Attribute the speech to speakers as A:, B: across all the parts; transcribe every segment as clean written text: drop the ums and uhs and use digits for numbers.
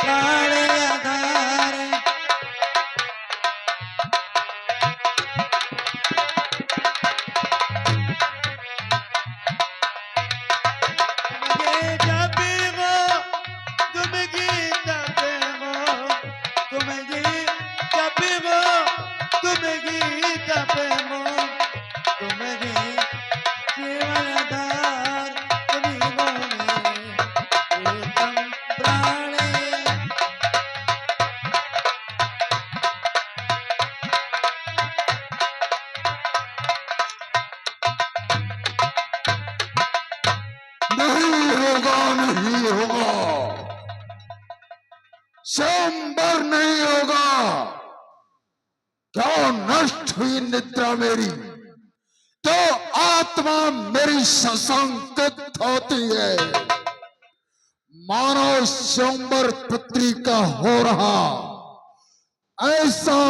A: काले आधार ये जब वो तुम गीत पे वो तुम जब वो तुम गीत पे वो तुम जीवनदार तुम्ही मोने एकम प्राणे
B: नहीं होगा, नहीं होगा, स्वयंवर नहीं होगा। क्या नष्ट हुई निद्रा मेरी, तो आत्मा मेरी सशंकित होती है। मानो स्वयंवर पृथ्वी का हो रहा, ऐसा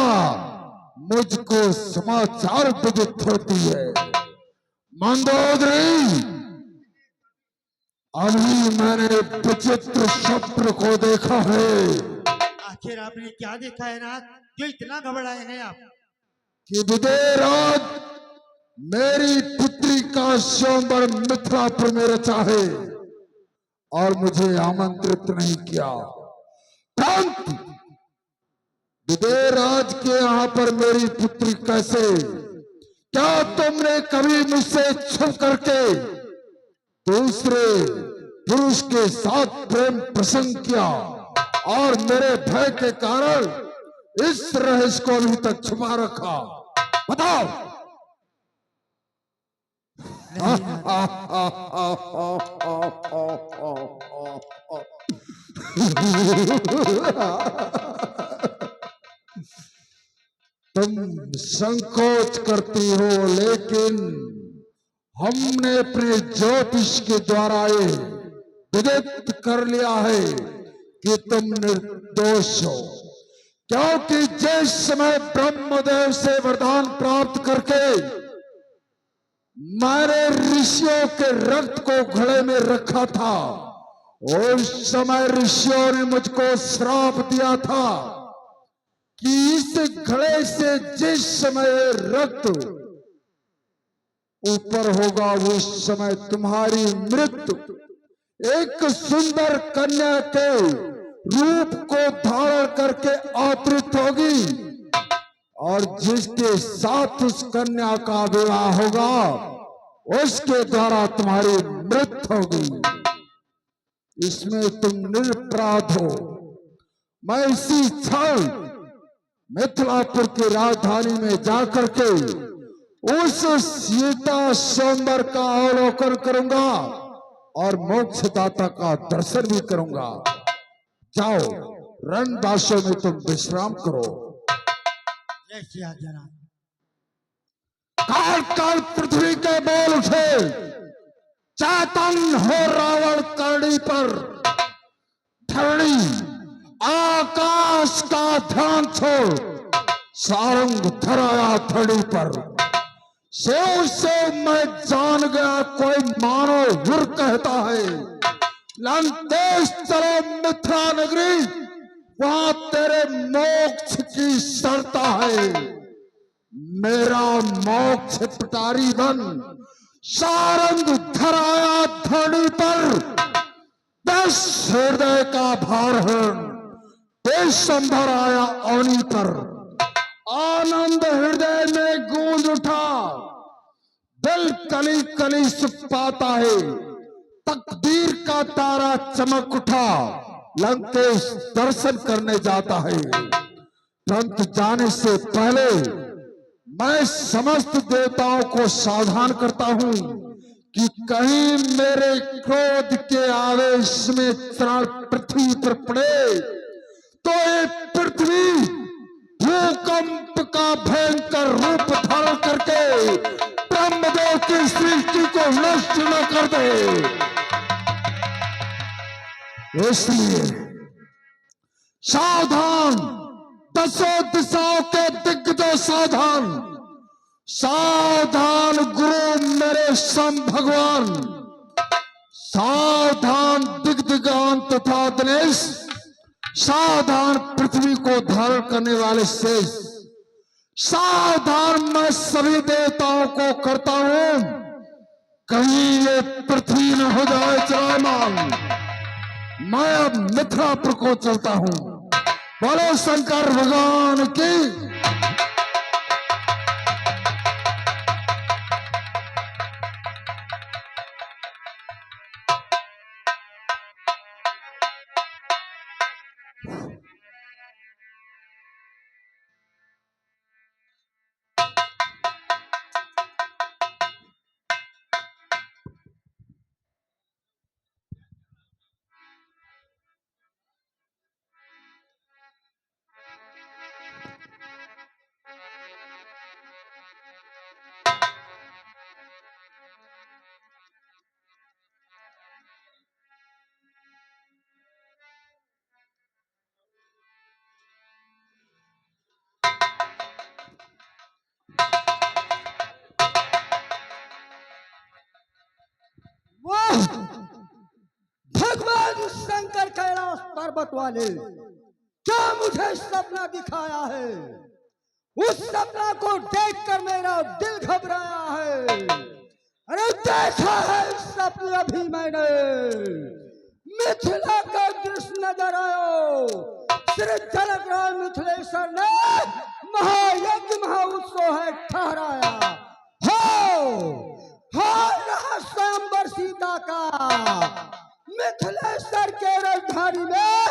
B: मुझको समाचार विदित होती है। मंदोदरी, अभी मैंने विचित्र स्वप्न को देखा है।
A: आखिर आपने क्या देखा है नाथ, जो इतना घबराए हैं आप?
B: कि विदेराज मेरी पुत्री का स्वयंवर मिथिलापुर में रचा है और मुझे आमंत्रित नहीं किया। परंतु विदेराज के यहाँ पर मेरी पुत्री कैसे? क्या तुमने कभी मुझसे छुप करके दूसरे पुरुष के साथ प्रेम प्रसंग किया और मेरे भय के कारण इस रहस्य को अभी तक छुपा रखा? बताओ। तुम संकोच करती हो, लेकिन हमने अपने ज्योतिष के द्वारा ये विदित कर लिया है कि तुम निर्दोष हो। क्योंकि जिस समय ब्रह्मदेव से वरदान प्राप्त करके मैंने ऋषियों के रक्त को घड़े में रखा था, उस समय ऋषियों ने मुझको श्राप दिया था कि इस घड़े से जिस समय रक्त ऊपर होगा उस समय तुम्हारी मृत्यु एक सुंदर कन्या के रूप को धारण करके अवतरित होगी और जिसके साथ उस कन्या का विवाह होगा उसके द्वारा तुम्हारी मृत्यु होगी। इसमें तुम निरपराध हो। मैं इसी क्षण मिथिलापुर की राजधानी में जाकर के उस सीता स्वयंवर का अवलोकन करूंगा और मोक्षदाता का दर्शन भी करूंगा। जाओ, रणवासों में तुम विश्राम करो। काल काल पृथ्वी के बोल उठे, चैतन्य हो रावण करणी पर। धरणी आकाश का ध्यान छोड़ सारंग धराया धरणी पर। सेव से मैं जान गया कोई मानो हुर कहता है। लंकेश चलो मिथिला नगरी, वहां तेरे मोक्ष की शर्ता है। मेरा मोक्ष पिटारी बन सारंग धराया धरणी पर। 10 हृदय का भार है देशंभर आया औनी पर। आनंद हृदय में गूंज उठा, दिल कली कली सुख पाता है। तकदीर का तारा चमक उठा, लंकेश दर्शन करने जाता है। परंतु जाने से पहले मैं समस्त देवताओं को सावधान करता हूं कि कहीं मेरे क्रोध के आवेश में त्राण पृथ्वी पर पड़े तो ये पृथ्वी भूकंप का भयंकर रूप धारण करके ब्रह्मदेव की सृष्टि को नष्ट न कर दे। इसलिए सावधान, 10 दिशाओं के दिग्गजों सावधान। सावधान गुरु मेरे सम भगवान। सावधान दिग्दिगांत तथा दिनेश। सावधान पृथ्वी को धारण करने वाले शेष, सावधान मैं सभी देवताओं को करता हूं, कहीं ये पृथ्वी न हो जाए चलायमान। मैं अब मिथिलापुर को चलता हूं। बोलो शंकर भगवान की।
C: वाह भगवान शंकर कैलाश पर्वत वाले, क्या मुझे सपना दिखाया है। उस सपना को देखकर मेरा दिल घबराया है। अरे देखा है सपने अभी मैंने, मिथिला का दृश्य नजर आयो। श्री जनक राय मिथिलेश्वर ने महायज्ञ महाउत्सव है ठहराया रहा स्वयंवर सीता का मिथिलेश्वर के राजधानी में।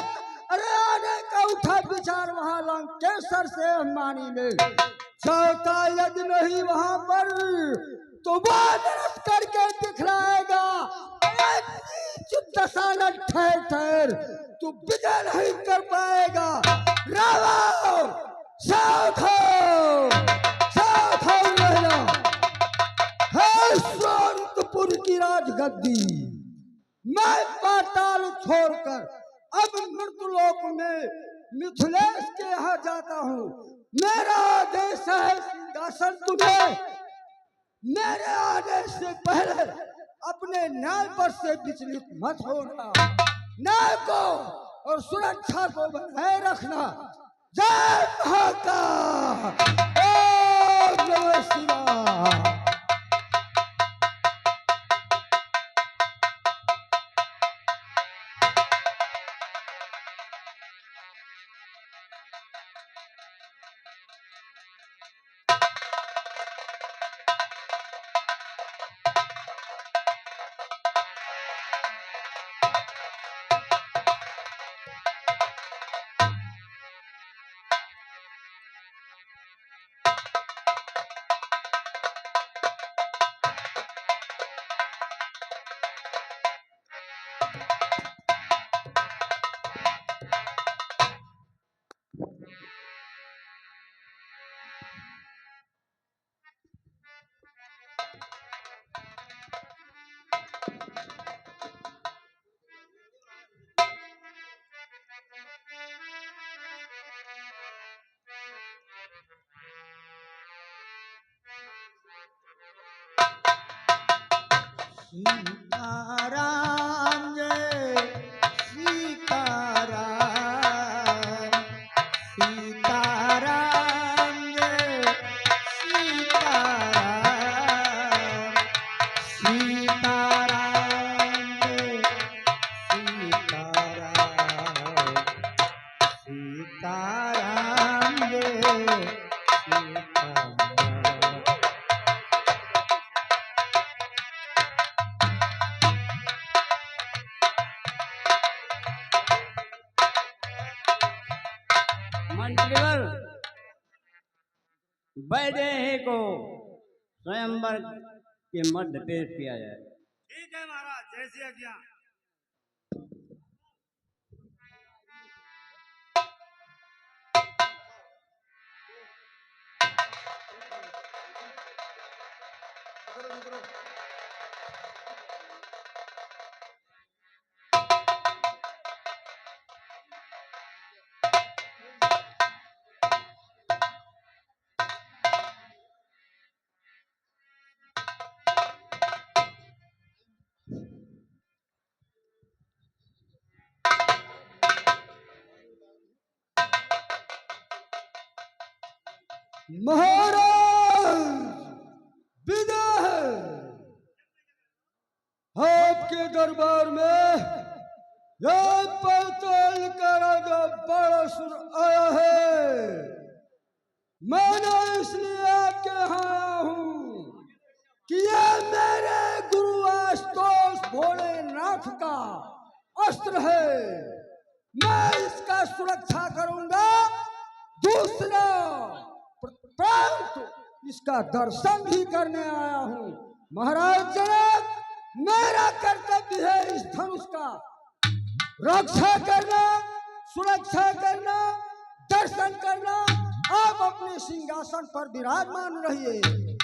C: अरे आने का उठा विचार वहां लंकेश्वर से हनुमानी ने चौथा यदि नहीं वहां पर तो वानरस करके दिखलाएगा। दशानन ठहर ठहर तू विजय नहीं कर पाएगा। रावण सावधान सावधान रहना। स्वरूपपुर की राजगद्दी मैं पाताल छोड़कर अब मृतलोक में मिथिलेश के यहाँ जाता हूँ। मेरा आदेश है सिंहासन तुम्हें। मेरे आदेश से पहले अपने न्याय पर से विचलित मत होना। न्याय को और सुरक्षा को बनाए रखना। जय महाकाल। ओम नमः शिवाय। सीताराम जय सीताराम, सीताराम जय सीताराम, सीताराम जय सीताराम, सीताराम जय सीताराम।
D: मंत्रीवर वैदेही को स्वयंवर के मध्य पेश किया जाए।
A: ठीक है महाराज, जैसी आज्ञा।
C: महाराज विदा है। आपके दरबार में यह पड़ताल करा जो बड़ा सुर आया है। मैंने इसलिए आपके यहाँ आया हूँ कि ये मेरे गुरु आशुतोष भोलेनाथ का अस्त्र है। मैं इसका सुरक्षा करूंगा। दूसरा प्रांत इसका दर्शन भी करने आया हूँ। महाराज जनक, मेरा कर्तव्य है इस धनुष का रक्षा करना, सुरक्षा करना, दर्शन करना। आप अपने सिंहासन पर विराजमान रहिए।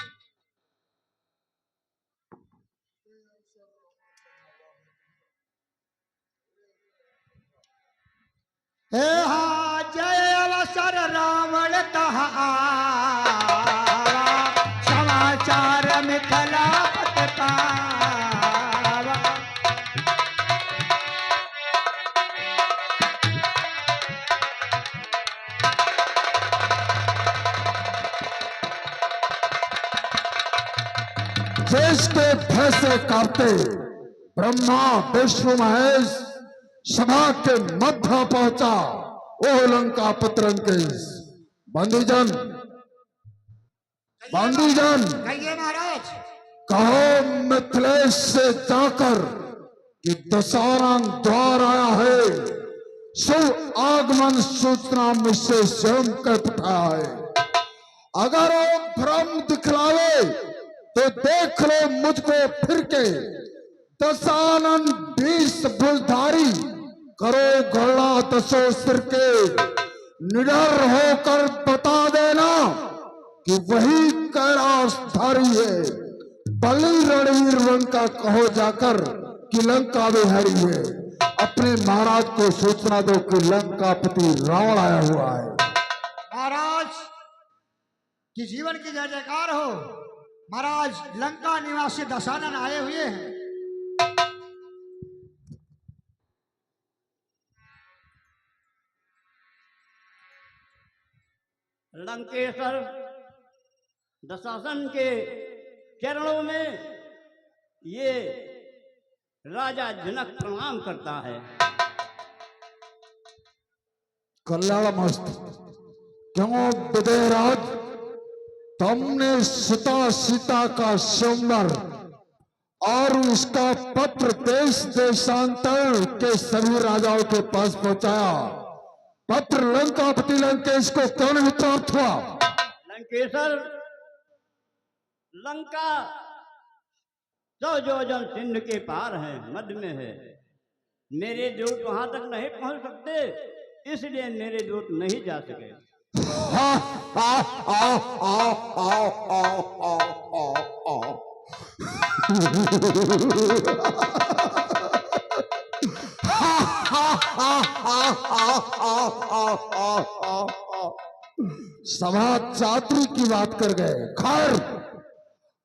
A: हे हा जय अवसर रावण कहा समाचार मिथिला पत पावा।
B: देश के भय से कांपते ब्रह्मा विष्णु महेश सभा के मध्य पहुंचा ओ लंका पुत्र लंकेश। बंधुजन
A: कहिए महाराज।
B: कहो मिथिलेश से जाकर कि दशहरण द्वार आया है। शुभ आगमन सूचना मुझसे स्वयं कर पठाया है। अगर वो भ्रम दिखलावे तो देख लो मुझको फिर के। दशानन 20 भुजधारी करो घोड़ा 10 सिर के। निडर होकर बता देना कि वही कैलाशधारी है। बलि रणवीर लंका कहो जाकर कि लंका बिहारी है। अपने महाराज को सूचना दो कि लंकापति रावण आया हुआ है।
A: महाराज की जीवन की जय जयकार हो। महाराज लंका निवासी दशानन आए हुए हैं।
D: लंकेश्वर दशासन के चरणों में ये राजा जनक प्रणाम करता है।
B: कल्याण मस्त। क्यों विदयराज, तुमने सीता का स्वयंवर और उसका पत्र देश देशांतर के सभी राजाओं के पास पहुंचाया। पत्र लंकापति लंकेश को क्यों नहीं प्राप्त हुआ?
D: लंकेश्वर, लंका 100 योजन सिंध के पार है, मध्य में है। मेरे दूत वहां तक नहीं पहुंच सकते, इसलिए मेरे दूत नहीं जा सके।
B: सभा चातुरी की बात कर गए। खैर,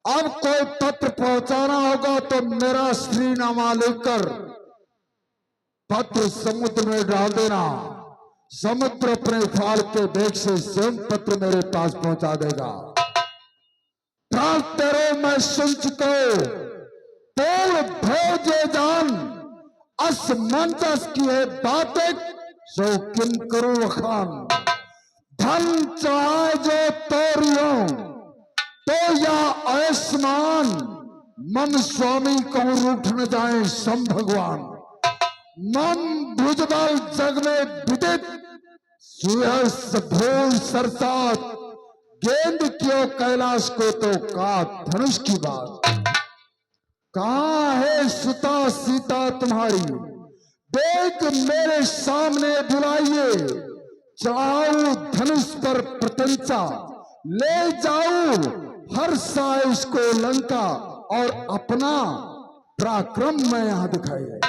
B: अब कोई पत्र पहुंचाना होगा तो मेरा श्रीनामा लेकर पत्र समुद्र में डाल देना। समुद्र अपने फाल के वेग से स्वयं पत्र मेरे पास पहुंचा देगा। प्राण तेरे मैं सुन चुका तोड़ भोजे जान असमंजस की है बातें सो किन करो खान। धन चाहे जो तोरियों तो या आयुष्मान मन स्वामी कहूं रूठ न जाए सम भगवान। मन भुजबल जग में विदित सुयस भूल सरसात गेंद क्यों कैलाश को तो का धनुष की बात। कहाँ है सुता सीता तुम्हारी, देख मेरे सामने बुलाइए। चढ़ाऊ धनुष पर प्रतंचा, ले जाऊं हर साय उसको लंका और अपना पराक्रम में यहां दिखाइए।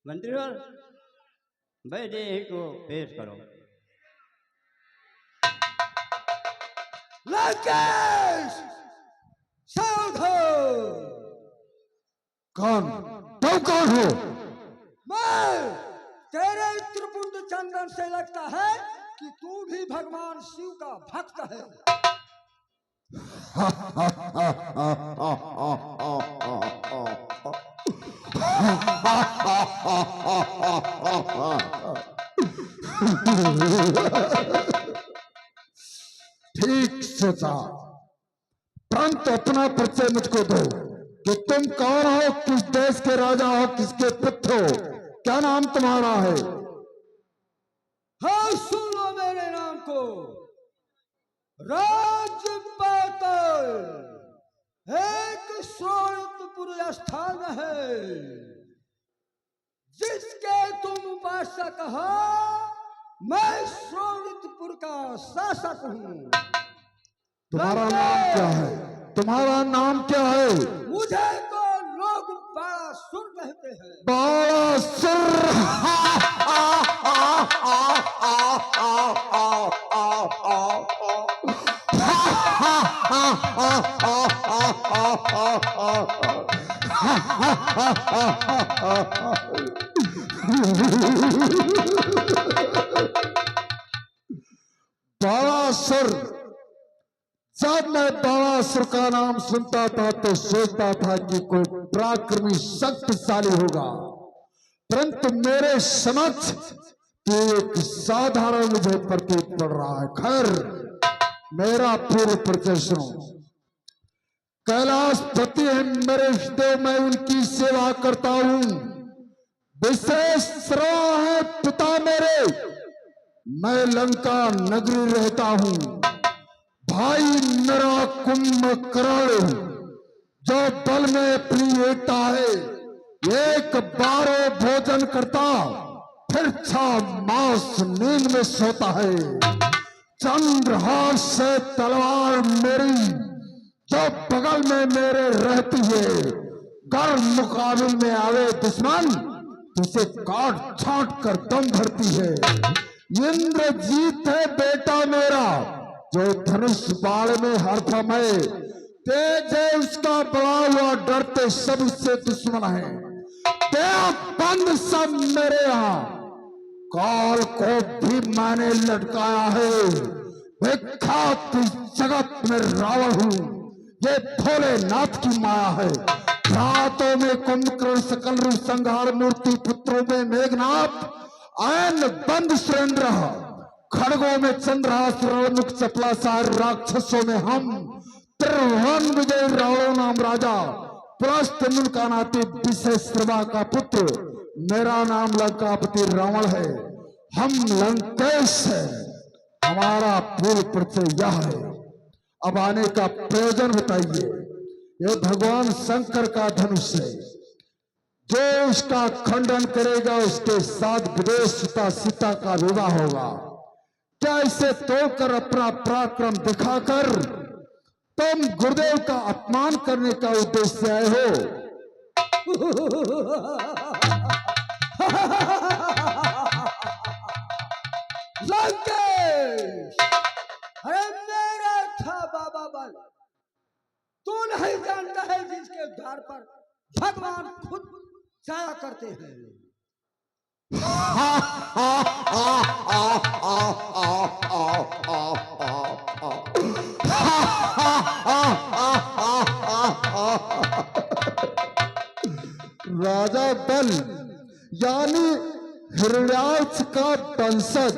D: मंत्रीवर, वैदेही को पेश करो।
C: लंकेश सावधान।
B: कौन तुम कौन हो?
C: मैं तेरे त्रिपुंड चंदन से लगता है कि तू भी भगवान शिव का भक्त है।
B: ठीक सोचा, परंतु अपना परिचय मुझको दो कि तुम कौन हो, किस देश के राजा हो, किसके पुत्र हो, क्या नाम तुम्हारा है?
C: हाँ, सुन लो मेरे नाम को। राजपाट एक शोणितपुर स्थान है, जिसके तुम उपासक हो। मैं शोणितपुर का शासक हूँ।
B: तुम्हारा नाम क्या है? तुम्हारा नाम क्या है?
C: मुझे तो लोग बाणासुर कहते हैं।
B: बाणासुर। बाणासुर। जब मैं बाणासुर का नाम सुनता था तो सोचता था कि कोई पराक्रमी शक्तिशाली होगा, परंतु मेरे समक्ष कि एक साधारण मुझे प्रतीत पड़ रहा है। खैर, मेरा पूर्व परिचय सुनो। कैलाशपति है मेरे इष्टदेव, मैं उनकी सेवा करता हूं। विशेष श्रवा है पिता मेरे, मैं लंका नगरी रहता हूं। भाई मेरा कुंभकर्ण, जो बल में अपनी एकता है, एक बारो भोजन करता, फिर 6 मास नींद में सोता है। चंद्रहास से तलवार मेरी जो बगल में मेरे रहती है, गर मुकाबिल में आवे दुश्मन उसे काट छाट कर दम भरती है। इंद्रजीत है बेटा मेरा, जो धनुष बाण में हर समय तेज है उसका बड़ा हुआ, डरते सब उससे दुश्मन है। बंद सब मेरे यहाँ, काल को भी मैंने लटकाया है। विख्यात जगत में रावण हूं, ये भोलेनाथ की माया है। रातों में कुंभकर्ण, सकल रूप संहार मूर्ति, पुत्रों में मेघनाथ, आयन बंद सुरेंद्र, खड़गों में चंद्रहास, मुख चपला सार, राक्षसों में हम, त्रिभुवन विजय रावण नाम राजा, पुलस्त का नाती विशेषवा का पुत्र, मेरा नाम लंकापति रावण है। हम लंकेश है, हमारा पूर्व परिचय यह है। अब आने का प्रयोजन बताइए। ये भगवान शंकर का धनुष है, जो उसका खंडन करेगा उसके साथ विदेश सीता का विवाह होगा। क्या इसे तोड़कर अपना पराक्रम दिखाकर तुम गुरुदेव का अपमान करने का उद्देश्य से आए हो?
C: लंकेश, अरे मेरा था बाबा बल, तू नहीं जानता है जिसके द्वार पर भगवान खुद जाया करते हैं।
B: राजा बल यानी हिरण्याक्ष का वंशज,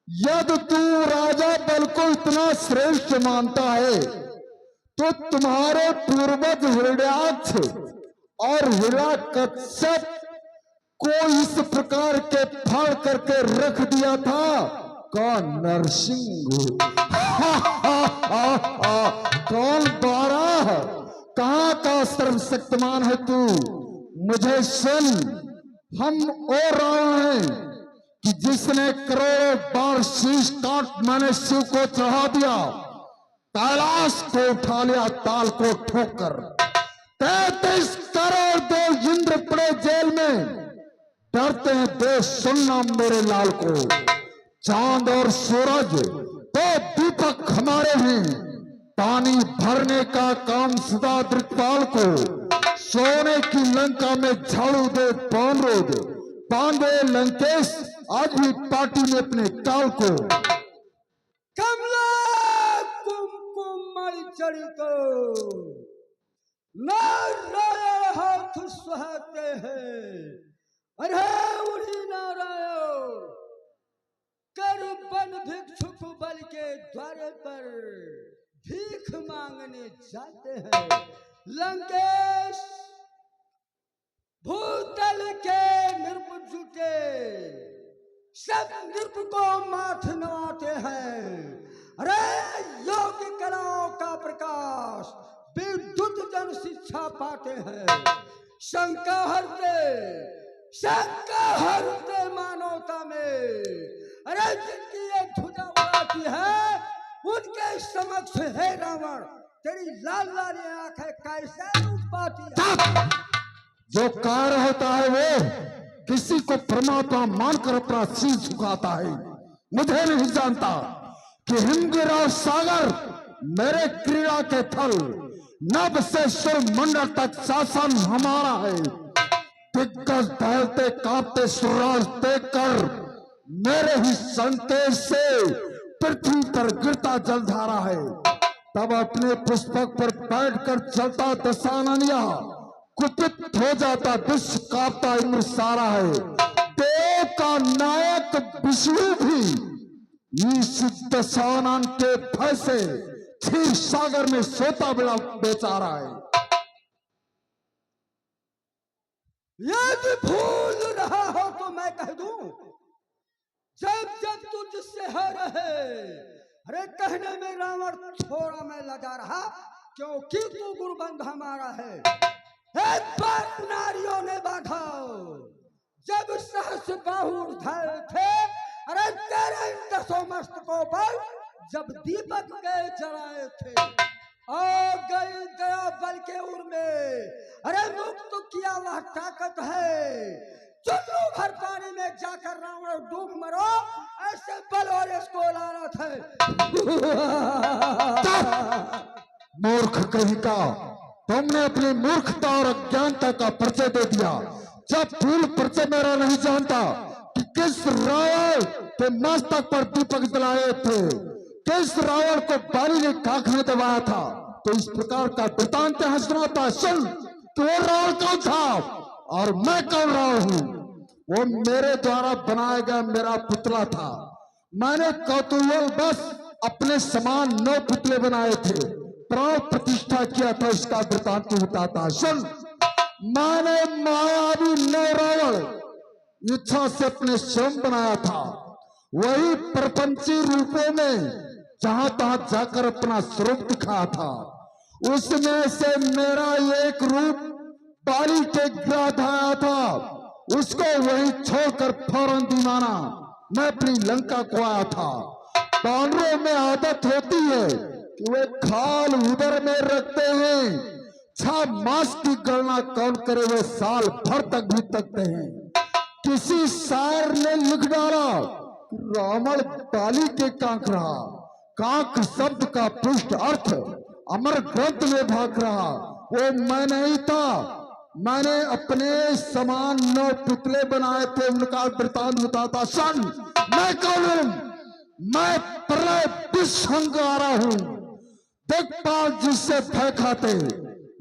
B: यदि तू राजा बल को इतना श्रेष्ठ मानता है तो तुम्हारे पूर्वज हिरण्याक्ष और हिरण्यकश्यप को इस प्रकार के फाड़ करके रख दिया था का नरसिंह। कौन 12? कहां का सर्वशक्तिमान है तू? मुझे सुन, हम और रावण हैं कि जिसने करोड़ों बार शीश काट मैंने शिव को चढ़ा दिया, कैलाश को उठा लिया ताल को ठोकर। 33 करोड़ देव इंद्र पड़े जेल में, डरते हैं देश सुनना मेरे लाल को। चांद और सूरज तो दीपक हमारे हैं, पानी भरने का काम सदा दृक्पाल को। सोने की लंका में झाड़ू दे पौन रोज, बांधे लंकेश आज भी पार्टी ने अपने काल को
C: कमला कुमकुम चरित नारायण हाथ सुहाते हैं। अरे उड़ी नारायण कर बन भिक्षुक बल के द्वार पर भीख मांगने जाते हैं। लंकेश भूतल के नृप जुटे सब नृप को माथ नवाते हैं। अरे योग कलाओं का प्रकाश विद्युत जन शिक्षा पाते हैं। शंका हरते मानवता में। अरे जिनकी ये ध्वजा उड़ाती है उनके समक्ष है रावण तेरी लाल लाल आंखें कैसे रूप पाती है।
B: जो कार्य होता है वो किसी को परमात्मा मानकर अपना शीश झुकाता है। मुझे नहीं जानता कि हिमगिराव सागर मेरे क्रीड़ा के थल नभ से सुर मंडल तक शासन हमारा है। दिग्गज दहलते कांपते सुराज देखकर मेरे ही संकेत से पृथ्वी पर गिरता जलधारा है। तब अपने पुष्पक पर बैठकर चलता दशाननिया कुपित हो जाता विश्व कांपता इंद्र सारा है। देव का नायक विष्णु भी इस दशानन के भय से क्षीर सागर में सोता बड़ा बेचारा है।
C: यदि भूल रहा हो तो मैं कह दूं जब जब तू जिससे है रहे। अरे कहने में रावण थोड़ा मैं लगा रहा क्योंकि तू गुरुबंध हमारा है। एक बार नारियों ने बाधा जब सहस बाहु उठाए थे। अरे तेरे इन 10 मस्तकों पर जब दीपक गए जलाए थे। आ गई गया बल के उर में। अरे मुक्त किया वह ताकत है। चुल्लू भर पानी में जाकर रावण डूब मरो ऐसे बल और इसको लानत है।
B: मूर्ख कहीं का तुमने अपनी मूर्खता और अज्ञानता का परिचय दे दिया। जब फूल परिचय मेरा नहीं जानता कि किस रावण के मस्तक पर दीपक जलाए थे, किस रावण को बाली ने काखने दबाया था, तो इस प्रकार का वृतांत यहाँ सुनाता। सुन कि वो रावण कौन था और मैं कौन रावण हूं। वो मेरे द्वारा बनाया गया मेरा पुतला था। मैंने कौतूहल बस अपने समान 9 पुतले बनाए थे, प्राण प्रतिष्ठा किया था। इसका वृतांत बताता सुन। मैंने मायावी 9 रावण इच्छा से अपने स्वयं बनाया था। वही प्रपंची रूपों में जहां तहां जाकर अपना स्वरूप दिखाया था। उसमें से मेरा एक रूप बाली के गिराध आया था। उसको वही छोड़कर फौरन दीवाना मैं अपनी लंका को आया था। बानरों में आदत होती है कि वे खाल उदर में रखते हैं। 6 मास की गणना कौन करे वे साल भर तक भी तकते हैं। किसी शायर ने लिख डाला रावण बाली के कांक रहा। कांक शब्द का पृष्ठ अर्थ अमर ग्रंथ में भाग रहा। वो मैं नहीं था। मैंने अपने समान 9 पुतले बनाए थे। उनका वृतांत बताता सुन। मैं कौन हूं? मैं प्रलय विश्वंगारा हूं। दिक्पाल जिससे भय खाते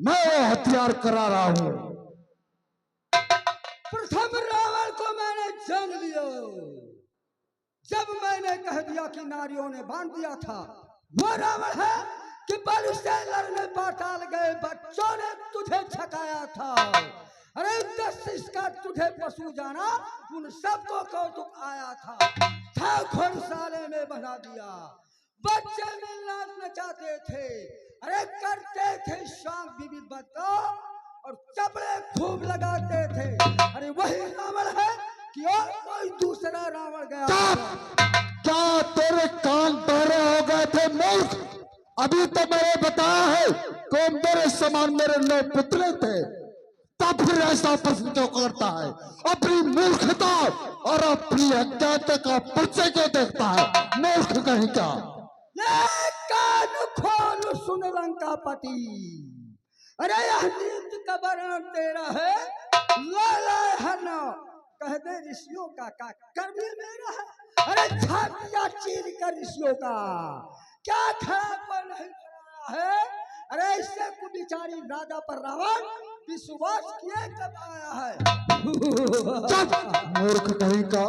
B: मैं वो हथियार करा रहा हूं।
C: प्रथम रावण को मैंने जान लिया जब मैंने कह दिया कि नारियों ने बांध दिया था। वो रावण है कि बल से लड़ने पाताल गए बच्चों ने तुझे छकाया था। अरे 10 इसका तुझे पशु जाना उन सबको कौतुक आया था घोड़साले में बना दिया। बच्चे मिलना नचाते थे। अरे करते थे शाम बीबी बत्ता और चपड़े खूब लगाते थे। अरे वही रावण है कि और कोई दूसरा रावण गया।
B: क्या तेरे कान बहरे हो गए थे मूर्ख? अभी तो मैंने बताया है कि मेरे समान मेरे 9 पुतले थे। तब फिर ऐसा प्रश्न क्यों करता है? अपनी मूर्खता और अपनी अज्ञानता का परिचय क्यों देखता है? मूर्ख कहीं का।
C: कान खोल सुन लंकापति। अरे यह नीति का वर्णन तेरा है। लाला हरना कह दे ऋषियों का कर्म ही मेरा है। अरे छातिया चीर कर ऋषियों का क्या खड़ा नहीं खड़ा है। अरे इससे कुबिचारी राजा पर रावण विश्वास किए कब आया है।
B: मूर्ख कहीं का,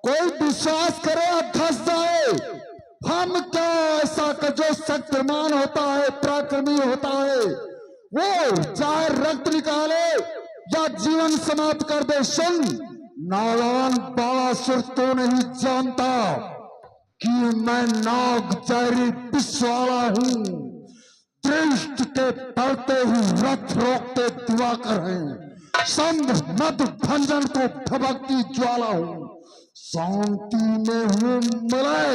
B: कोई विश्वास करे और धस जाए। हम क्या ऐसा का जो शक्तिमान होता है, पराक्रमी होता है, वो चाहे रक्त निकाले या जीवन समाप्त कर दे। सुन नारायण बालासुर, तो नहीं जानता कि मैं नाग जैरी विष वाला हूं। दृष्ट के पड़ते ही रथ रोकते दिवाकर हैं। संग मद भंजन को भभकती ज्वाला हूं। शांति में हूं मलय,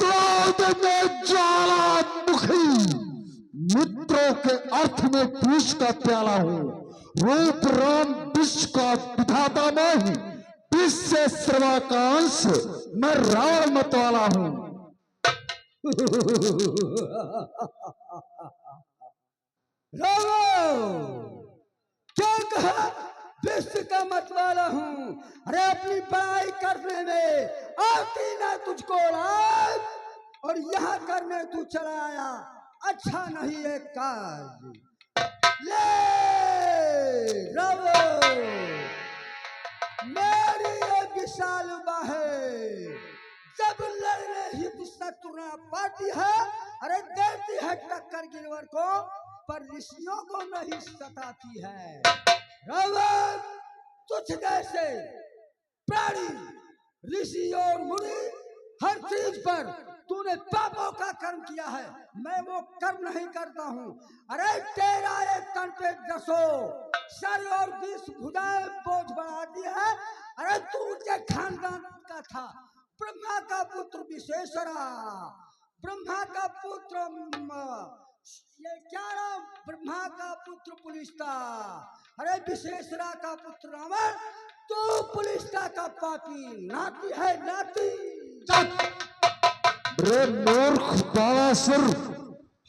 B: क्रोध में ज्वालामुखी। मित्रों के अर्थ में विष का प्याला हूं। रूप राम विश्व का विधाता मैं हूं। विष से सर्वा का अंश मैं रावण मत वाला हूं।
C: रावण क्या कहा, विश्व का मत वाला हूं। अरे अपनी बड़ाई करने में आती ना तुझको लाज, और यहाँ करने तू चला आया, अच्छा नहीं है काज। ले रावण मेरी ये विशाल बाहें जब लड़ने हित शत्रुना पाती है। अरे देती है टक्कर गिरवर को, पर ऋषियों को नहीं सताती है। रावण तुझ जैसे प्राणी, ऋषि और मुनि, हर चीज पर तूने पापों का कर्म किया है। मैं वो कर्म नहीं करता हूँ। अरे तेरा एक तन पे 10 सर और 20 भुजाएं बोझ बढ़ाती है। अरे तू ऊंचे खानदान का था, ब्रह्मा का पुत्र विश्वेश्वरा, ब्रह्मा का पुत्र ये क्या नाम, ब्रह्मा का पुत्र पुलिस्ता। अरे विश्वेश्वरा का पुत्र रावण, तो पुलिस्ता का पापी नाती है नाती।
B: रे मूर्ख बालासुर,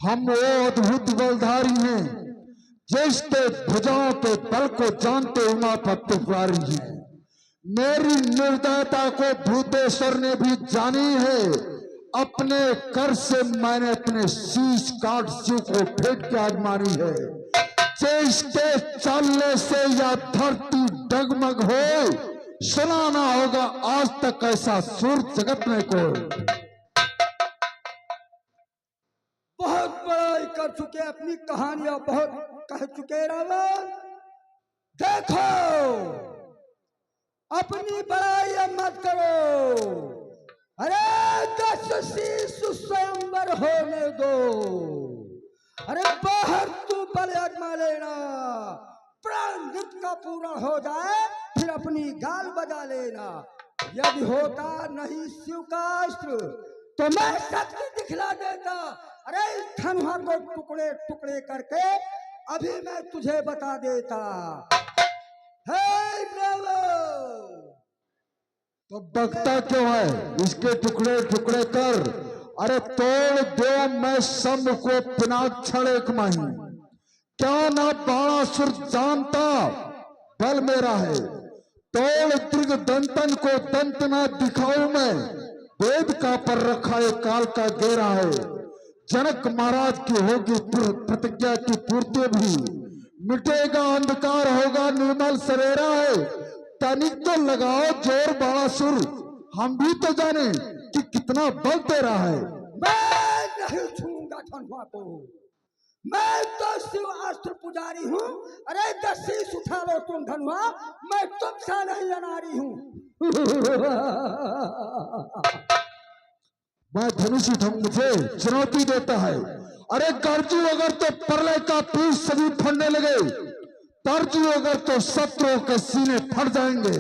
B: हम वो अद्भुत बलधारी हैं जिसके भुजाओं के बल को जानते उमापति पुरारी हैं। मेरी निर्दयता को भूतेश्वर ने भी जानी है। अपने कर से मैंने अपने शीश काट शिव को फेंक के आजमानी है। जिसके चलने से या धरती डगमग हो, सुना ना होगा आज तक ऐसा सुर जगत में कोई।
C: बहुत बड़ाई कर चुके, अपनी कहानियां बहुत कह चुके रावण। देखो अपनी बड़ाई मत करो। अरे 10 शीश स्वयंवर होने दो। अरे बाहर तू बल आजमा लेना, प्राण नित्य का पूरा हो जाए फिर अपनी गाल बजा लेना। यदि होता नहीं शिव का अस्त्र तो मैं शक्ति दिखला देता। अरे इस धनुहा को टुकड़े टुकड़े करके अभी मैं तुझे बता देता। हे रावण,
B: तो बकता क्यों है, इसके टुकड़े टुकड़े कर। अरे तोड़ दो मैं सब को पिनाक्षण एक माही। क्या ना बाणासुर जानता बल मेरा है। तोड़ दीर्घ दंतन को दंत ना दिखाऊं मैं। वेद का पर रखा एक काल का घेरा है। जनक महाराज की होगी प्रतिज्ञा की पूर्ति भी। मिटेगा अंधकार, होगा निर्मल सवेरा है। तनिक तो लगाओ जोर बाणासुर, हम भी तो जाने कि कितना बल तेरा है।
C: मैं नहीं छूंगा धनुहा को, मैं तो शिव अस्त्र पुजारी हूँ। अरे 10 शीश उठा लो तुम धनुहा, मैं तुमसे नहीं अनारी हूँ।
B: मैं धनुष उठाऊं, मुझे चुनौती देता है। अरे गर्जू अगर तो प्रलय का पीस सभी फटने लगे। तरजू अगर तो शत्रुओं के सीने फट जाएंगे।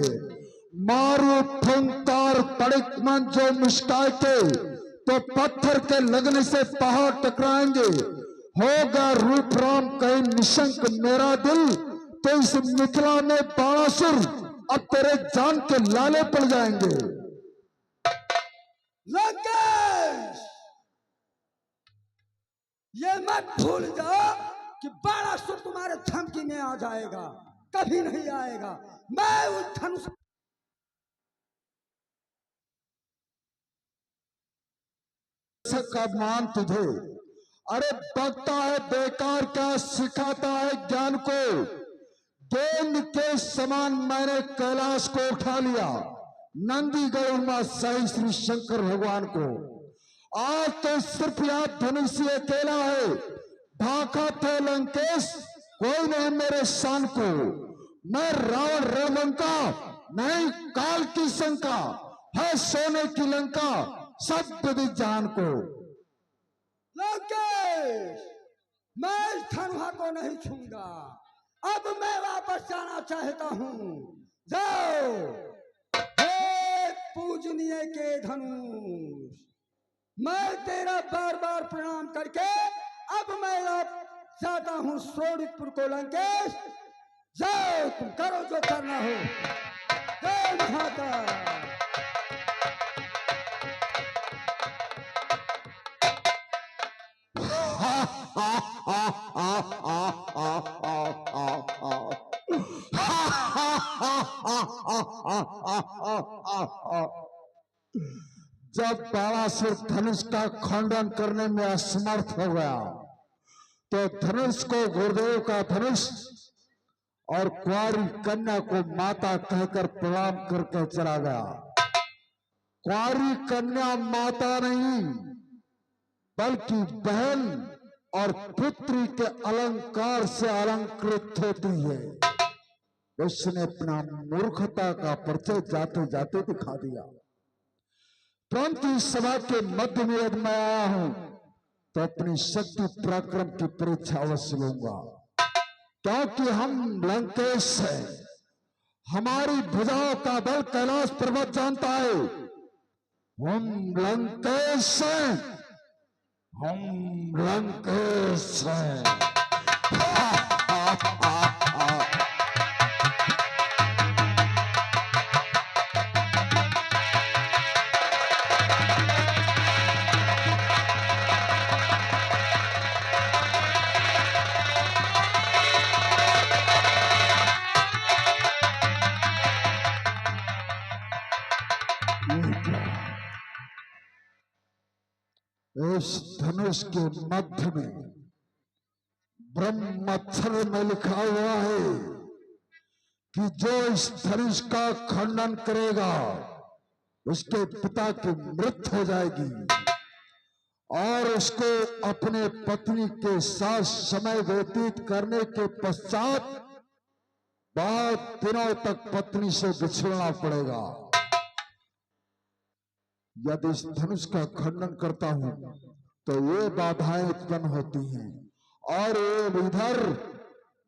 B: मारू फंकार पड़िक मन जो मुस्काए के, तो पत्थर के लगने से पहाड़ टकराएंगे। होगा रूप राम कहीं निशंक मेरा दिल, तो इस मिथिला में बाणासुर अब तेरे जान के लाले पड़ जाएंगे।
C: लंकेश, ये मत भूल जाओ कि बाणासुर तुम्हारे धमकी में आ जाएगा, कभी नहीं आएगा। मैं उस धनुष
B: का मान तुझे। अरे बकता है बेकार, क्या सिखाता है ज्ञान को। गेंद के समान मैंने कैलाश को उठा लिया, नंदीगढ़ में सही श्री शंकर भगवान को। आज तो सिर्फ यह धनुषी अकेला है, ढाका थे लंकेश कोई नहीं मेरे शान को। मैं रावण रणलंका नहीं, काल की शंका है सोने की लंका सब विधि जान को।
C: लंकेश, मैं इस धनुहा को नहीं छूंगा। अब मैं वापस जाना चाहता हूँ। जाओ हे पूजनीय के धनुष, मैं तेरा बार बार प्रणाम करके अब मैं जाता हूँ सोनितपुर को। लंकेश जाओ, तुम करो जो करना हो। जय महाकाल।
B: जब बालासुर धनुष का खंडन करने में असमर्थ हो गया तो धनुष को गुरुदेव का धनुष और कुंवारी कन्या को माता कहकर प्रणाम करके चला गया। कुंवारी कन्या माता नहीं बल्कि बहन और पुत्री के अलंकार से अलंकृत होती है। उसने अपना मूर्खता का परिचय जाते जाते दिखा दिया। परंतु इस सभा के मध्य में यदि मैं आया हूं तो अपनी शक्ति पराक्रम की परीक्षा अवश्य लूंगा, क्योंकि हम लंकेश हैं। हमारी भुजाओं का बल कैलाश पर्वत जानता है। हम लंकेश हैं, हम लंकेश हैं। इस धनुष के मध्य में ब्रह्मअक्षर में लिखा हुआ है कि जो इस धनुष का खंडन करेगा उसके पिता की मृत्यु हो जाएगी और उसको अपने पत्नी के साथ समय व्यतीत करने के पश्चात बहुत दिनों तक पत्नी से बिछड़ना पड़ेगा। यदि इस धनुष का खंडन करता हूं तो ये बाधाएं उत्पन्न होती हैं और ये इधर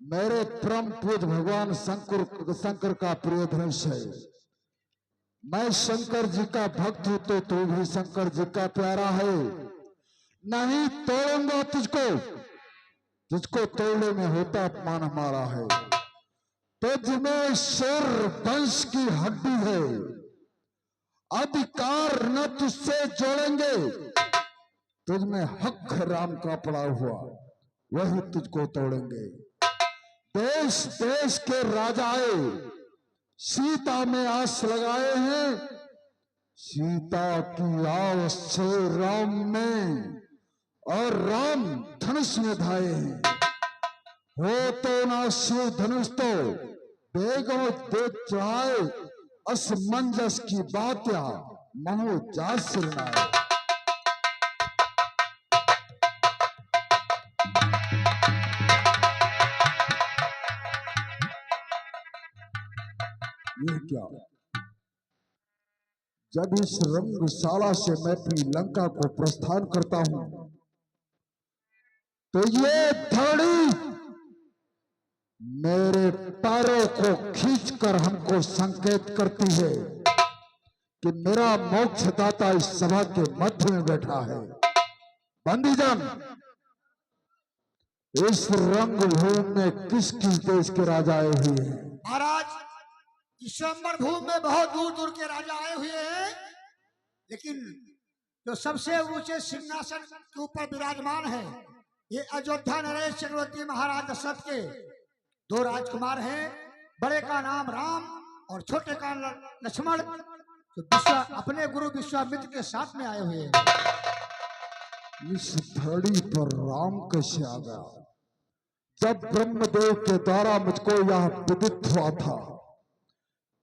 B: मेरे परम पूज भगवान शंकर का प्रिय धनुष है। मैं शंकर जी का भक्त हूं तो तू भी शंकर जी का प्यारा है। नहीं तोड़ूंगा तुझको, तुझको तोड़ने में होता अपमान हमारा है। तुझ में सुर वंश की हड्डी है, अधिकार न तुझसे जोड़ेंगे। तुझ में हक है राम का पड़ा हुआ, वही तुझको तोड़ेंगे। देश देश के राजाए सीता में आस लगाए हैं, सीता की आस से राम में और राम धनुष में धाये हैं। हो तो ना शिव धनुष तो बेगों दे चढ़ाए, असमंजस की बात या मनो जा सिरनाए। ये क्या, जब इस रंगशाला से मैं अपनी लंका को प्रस्थान करता हूं तो ये धरणी मेरे पैरों को खींचकर हमको संकेत करती है कि मेरा मोक्षदाता इस सभा के मध्य में बैठा है। बंदीजन, इस रंगभूमि में किस किस देश के राजा आए हुए हैं?
A: महाराज, इस भूमि में बहुत दूर दूर के राजा आए हुए हैं, लेकिन जो सबसे ऊंचे सिंहासन के ऊपर विराजमान है ये अयोध्या नरेश चक्रवर्ती महाराज दशरथ के दो राजकुमार हैं। बड़े का नाम राम और छोटे का लक्ष्मण, जो अपने गुरु विश्वामित्र के साथ में आए हुए हैं।
B: इस धरती पर राम कैसे आ गया? जब ब्रह्मदेव के द्वारा मुझको यह विदित हुआ था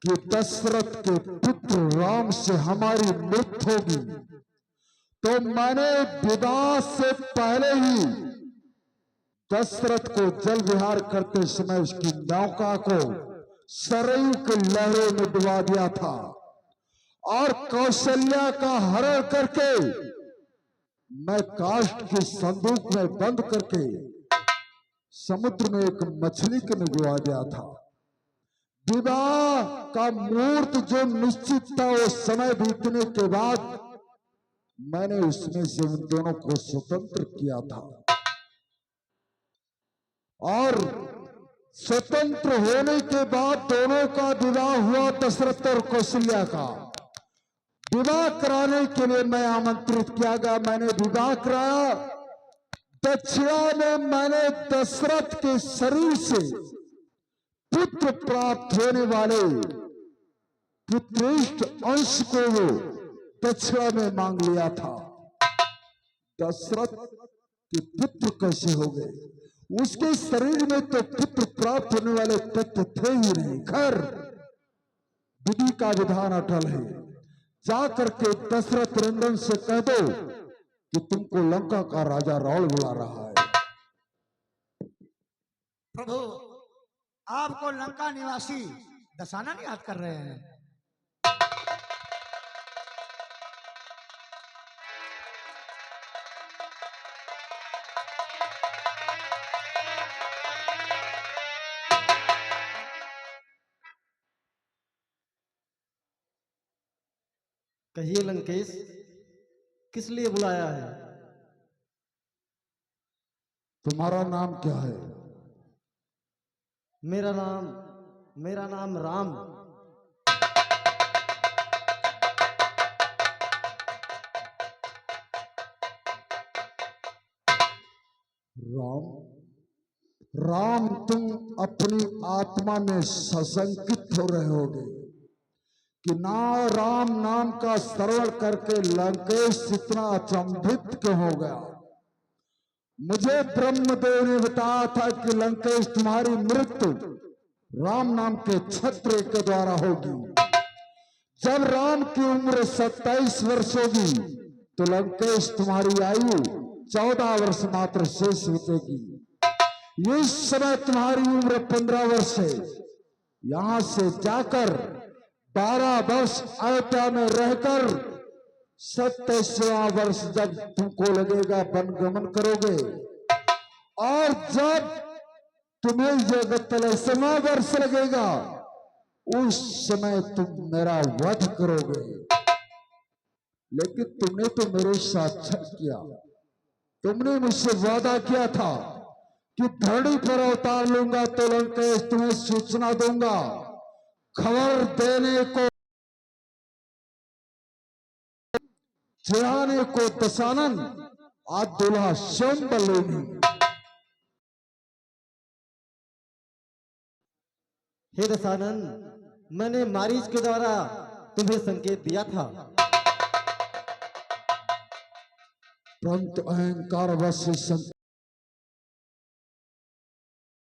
B: कि दशरथ के पुत्र राम से हमारी मृत्यु होगी, तो मैंने विवाह से पहले ही दशरथ को जल विहार करते समय उसकी नौका को सरयू की लहरों में डुबा दिया था और कौशल्या का हरण करके मैं काष्ठ के संदूक में बंद करके समुद्र में एक मछली को निगवा दिया था। विवाह का मुहूर्त जो निश्चित था, वो समय बीतने के बाद मैंने उसमें से उन दोनों को स्वतंत्र किया था और स्वतंत्र होने के बाद दोनों का विवाह हुआ। दशरथ और कौशल्या का विवाह कराने के लिए मैं आमंत्रित किया गया। मैंने विवाह कराया। दक्षिणा में मैंने दशरथ के शरीर से पुत्र प्राप्त होने वाले पुत्रेष्ठ अंश को वो दक्षिणा में मांग लिया था। दशरथ के पुत्र कैसे हो गए? उसके शरीर में तो पुत्र प्राप्त होने वाले तत्व थे ही नहीं। खैर, विधि का विधान अटल है। जाकर के दशरथ रंजन से कह दो कि तुमको लंका का राजा रावण बुला रहा है।
A: प्रभु, आपको लंका निवासी दशानन याद कर रहे हैं।
C: कहिए लंकेश, किस लिए बुलाया है?
B: तुम्हारा नाम क्या है?
C: मेरा नाम राम।
B: राम? राम, तुम अपनी आत्मा में सशंकित हो रहे होगे कि ना राम नाम का श्रवण करके लंकेश इतना अचंभित क्यों हो गया। मुझे ब्रह्मदेव ने बताया था कि लंकेश तुम्हारी मृत्यु राम नाम के क्षत्रिय के द्वारा होगी। जब राम की उम्र 27 वर्ष होगी तो लंकेश तुम्हारी आयु 14 वर्ष मात्र शेष बचेगी। इस समय तुम्हारी उम्र 15 वर्ष है। यहां से जाकर 12 वर्ष अयोध्या में रहकर 27वां वर्ष जब तुमको लगेगा वनगमन करोगे, और जब तुम्हें जगत 23वां वर्ष लगेगा उस समय तुम मेरा वध करोगे। लेकिन तुमने तो मेरे साथ छल किया। तुमने मुझसे वादा किया था कि धरती पर अवतार लूंगा तो लंकेश तुम्हें सूचना दूंगा। खबर देने को चिढ़ाने को दशानन, आज दूल्हा स्वयं बल्लेगी।
C: हे दशानन, मैंने मारीच के द्वारा तुम्हें संकेत दिया था,
B: परंतु अहंकार वश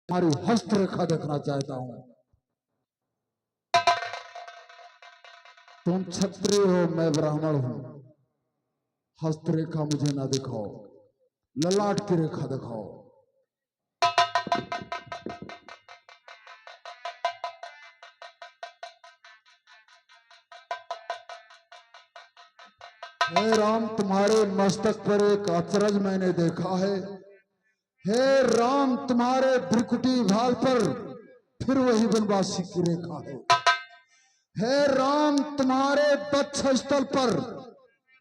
B: हमारी हस्तरेखा देखना चाहता हूं। तुम क्षत्रिय हो, मैं ब्राह्मण हूं। हस्तरेखा मुझे ना दिखाओ, ललाट की रेखा दिखाओ। हे राम, तुम्हारे मस्तक पर एक अचरज मैंने देखा है। हे राम, तुम्हारे भ्रिकुटी भाल पर फिर वही वनवासी की रेखा है। हे राम, तुम्हारे वक्षस्थल पर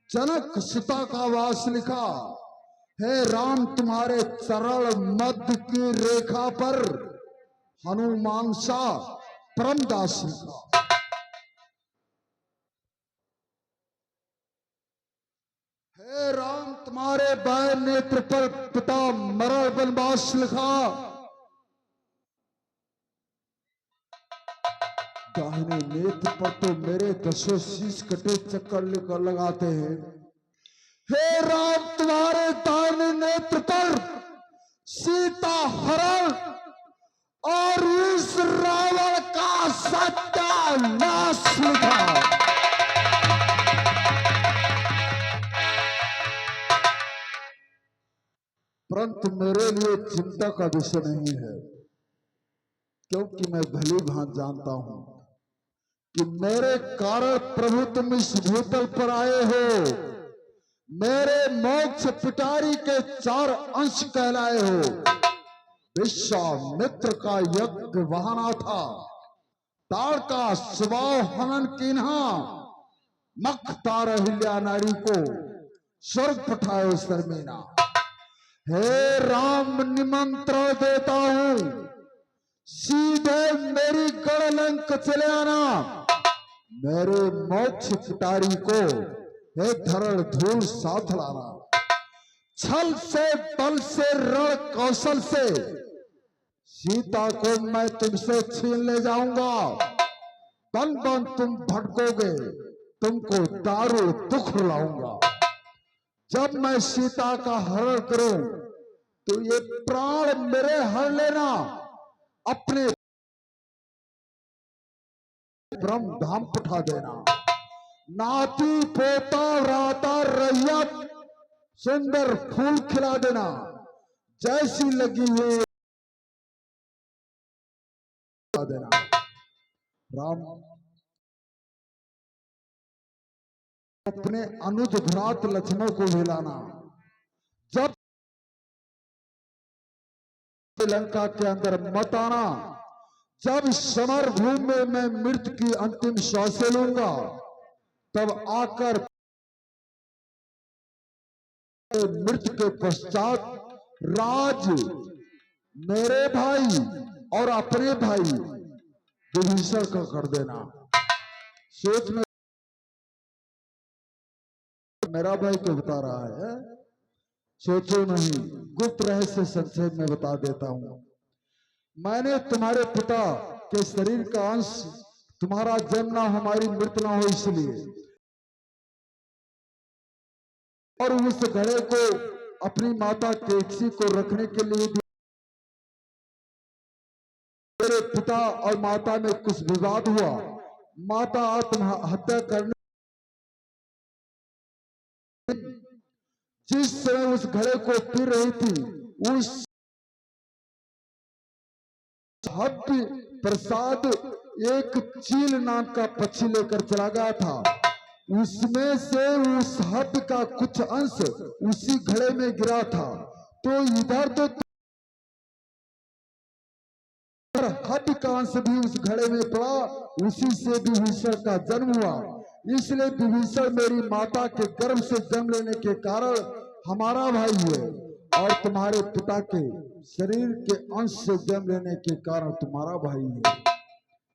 B: जनक सीता का वास लिखा। हे राम, तुम्हारे चरण मध्य की रेखा पर हनुमान सा परमदास लिखा। हे राम, तुम्हारे बाएं नेत्र पर पिता मरण वनवास लिखा। दाहिने नेत्र पर तो मेरे 10 शीश कटे चक्कर लगाते हैं। हे राम, तुम्हारे दाहिने नेत्र पर सीता हरण और इस रावण का सत्यानाश लिखा। परंतु मेरे लिए चिंता का विषय नहीं है, क्योंकि मैं भली भांति जानता हूं कि मेरे कारण प्रभु तुम इस भूतल पर आए हो। मेरे मोक्ष पिटारी के 4 अंश कहलाए हो। विश्वामित्र का यज्ञ वहाना था, ताड़का स्वभाव हनन किन्हा, मख तार हिल्या नारी को स्वर्ग पठाए शर्मिना। हे राम, निमंत्रण देता हूं, सीधे मेरी गढ़लंक चले आना। मेरे मोक्ष पिटारी को हे धरण धूल साथ लाना। छल से, बल से, रण कौशल से सीता को मैं तुमसे छीन ले जाऊंगा। बन बन तुम भटकोगे, तुमको दारू दुख लाऊंगा। जब मैं सीता का हरण करूं तो ये प्राण मेरे हर लेना, अपने ब्रह्म धाम पठा देना। नाती पोता राता रैयत सुंदर फूल खिला देना। जैसी लगी है देना। राम, अपने अनुज भ्रात लक्ष्मण को हिलाना। जब लंका के अंदर मत आना। जब समर भूमि में मैं मृत्यु की अंतिम श्वास लूंगा, तब आकर मृत्यु के पश्चात राज मेरे भाई और अपने भाई विभीषण का कर देना। सोच में मेरा भाई क्यों बता रहा है? सोचो नहीं, गुप्त रहस्य संक्षेप में बता देता हूं। मैंने तुम्हारे पिता के शरीर का अंश, तुम्हारा जन्म ना, हमारी मृत्यु ना हो, इसलिए और उस घड़े को अपनी माता केकसी को रखने के लिए भी मेरे पिता और माता में कुछ विवाद हुआ। माता आत्महत्या करने, जिस समय उस घड़े को पी रही थी, उस हव्य प्रसाद एक चील नाम का पक्षी लेकर चला गया था। उसमें से उस हव्य का कुछ अंश उसी घड़े में गिरा था। तो इधर तो हव्य का अंश भी उस घड़े में पड़ा, उसी से विभीषण का जन्म हुआ। इसलिए विभीषण मेरी माता के गर्भ से जन्म लेने के कारण हमारा भाई है, और तुम्हारे पिता के शरीर के अंश से जन्म लेने के कारण तुम्हारा भाई है।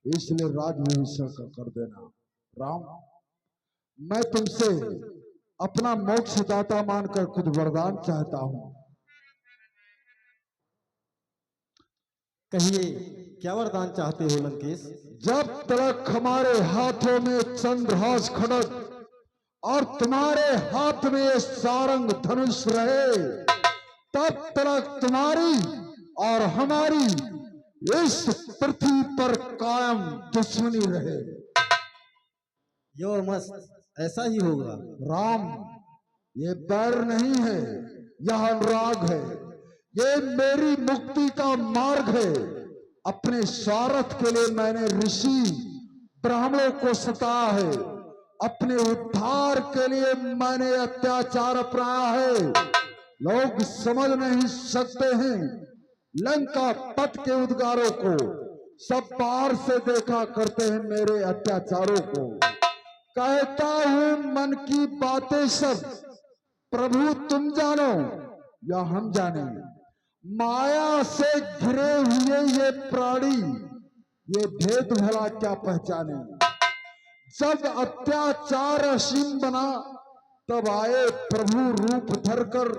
B: इसलिए राज विभीषण का कर देना। राम, मैं तुमसे अपना मोक्ष दाता मानकर कुछ वरदान चाहता हूं।
C: कहिए, क्या वरदान चाहते हो लंकेश?
B: जब तक हमारे हाथों में चंद्रहास खड्ग और तुम्हारे हाथ में सारंग धनुष रहे, तब तक तुम्हारी और हमारी इस पृथ्वी पर कायम दुश्मनी रहे।
C: यो मस्त, ऐसा ही होगा।
B: राम, ये बैर नहीं है, यह अनुराग है। ये मेरी मुक्ति का मार्ग है। अपने स्वार्थ के लिए मैंने ऋषि ब्राह्मणों को सताया है। अपने उद्धार के लिए मैंने अत्याचार अपनाया है। लोग समझ नहीं सकते हैं। लंका पथ के उद्गारों को सब बाहर से देखा करते हैं मेरे अत्याचारों को। कहता हूं मन की बातें सब, प्रभु तुम जानो या हम जाने। माया से घिरे हुए ये प्राणी, ये भेद भला क्या पहचाने। जब अत्याचार असीम बना, तब आए प्रभु रूप धरकर।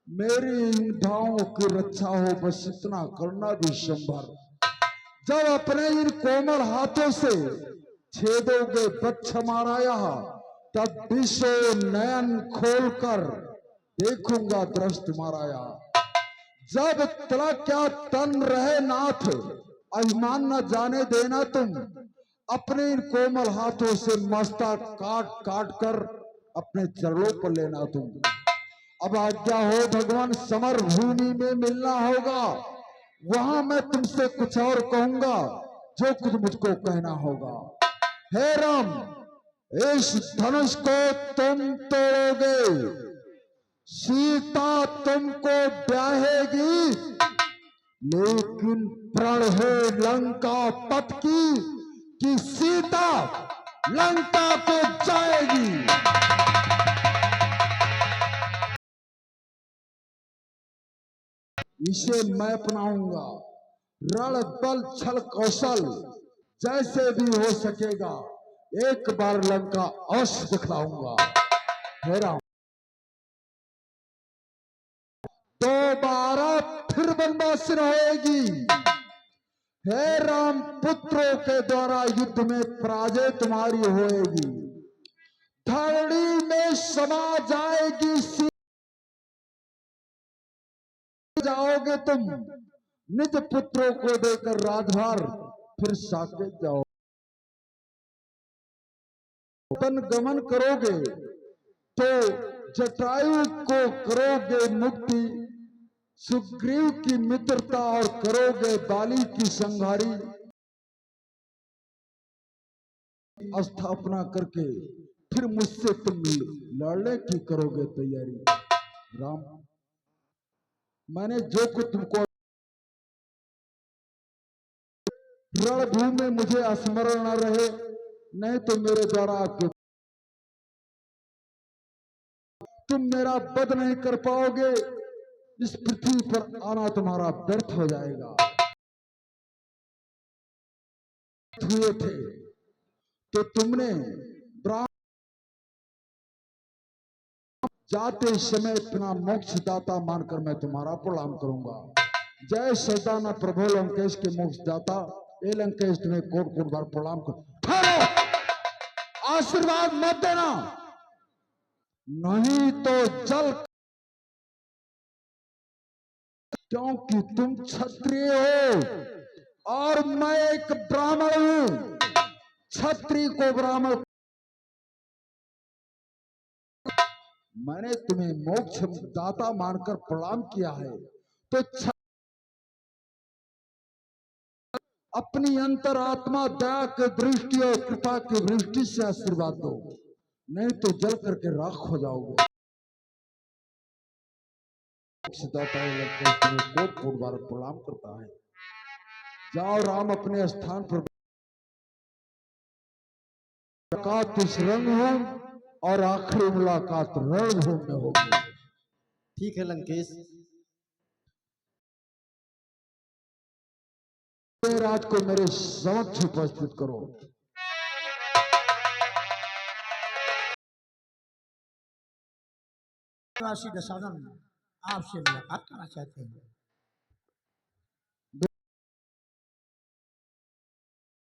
B: मेरी इन भावों की रक्षा हो, बस इतना करना भी संभव। जब अपने इन कोमल हाथों से छेदोगे बच्चा मारा यहाँ, तब विश्व नयन खोलकर देखूंगा दृश्य तुम्हारा यार। जब तिलक क्या तन रहे नाथ, अभिमान न जाने देना तुम। अपने इन कोमल हाथों से मस्तक काट काट कर अपने चरणों पर लेना तुम। अब आज्ञा हो भगवान, समर भूमि में मिलना होगा, वहां मैं तुमसे कुछ और कहूंगा, जो कुछ मुझको कहना होगा। हे राम, इस धनुष को तुम तोड़ोगे, सीता तुमको ब्याहेगी, लेकिन प्रण है लंका पत की कि सीता लंका को जाएगी। इसे मैं अपनाऊंगा, रण बल छल कौशल जैसे भी हो सकेगा, एक बार लंका अवश्य दिखलाऊंगा। हे राम, दोबारा फिर वनवासी होएगी। हे राम, पुत्रों के द्वारा युद्ध में पराजय तुम्हारी होएगी, धरणी में समा जाएगी, जाओगे तुम, निज पुत्रों को देकर राजभार फिर साकेत जाओ। तन गमन करोगे तो जटायु को करोगे मुक्ति, सुग्रीव की मित्रता और करोगे बाली की संहारी स्थापना करके फिर मुझसे तुम लड़ने की करोगे तैयारी। राम, मैंने जो कुछ तुमको रणभूमि में मुझे स्मरण न रहे, नहीं तो मेरे द्वारा आपके तुम मेरा वध नहीं कर पाओगे, इस पृथ्वी पर आना तुम्हारा व्यर्थ हो जाएगा। हुए थे तो तुमने जाते समय अपना मोक्ष दाता मानकर मैं तुम्हारा प्रणाम करूंगा। जय सदाना प्रभु लंकेश के मोक्ष दाता, ए लंकेश तुम्हें कोट कोट बार प्रणाम कर। ठहरो, आशीर्वाद मत देना, नहीं तो जल, क्योंकि तुम क्षत्रिय हो और मैं एक ब्राह्मण हूं। क्षत्रिय को ब्राह्मण, मैंने तुम्हें मोक्ष दाता मानकर प्रणाम किया है, तो अपनी अंतरात्मा दया की दृष्टि और कृपा की दृष्टि से आशीर्वाद दो, नहीं तो जल करके राख हो जाओगे। कोट बार प्रणाम करता है। जाओ राम, अपने स्थान पर मुलाकात इस रंग हो और आखिरी मुलाकात रणभूमि में होगी।
C: ठीक है लंकेश।
B: राज को मेरे समक्ष उपस्थित करो।
A: दशानन आपसे मुलाकात करना चाहते हैं।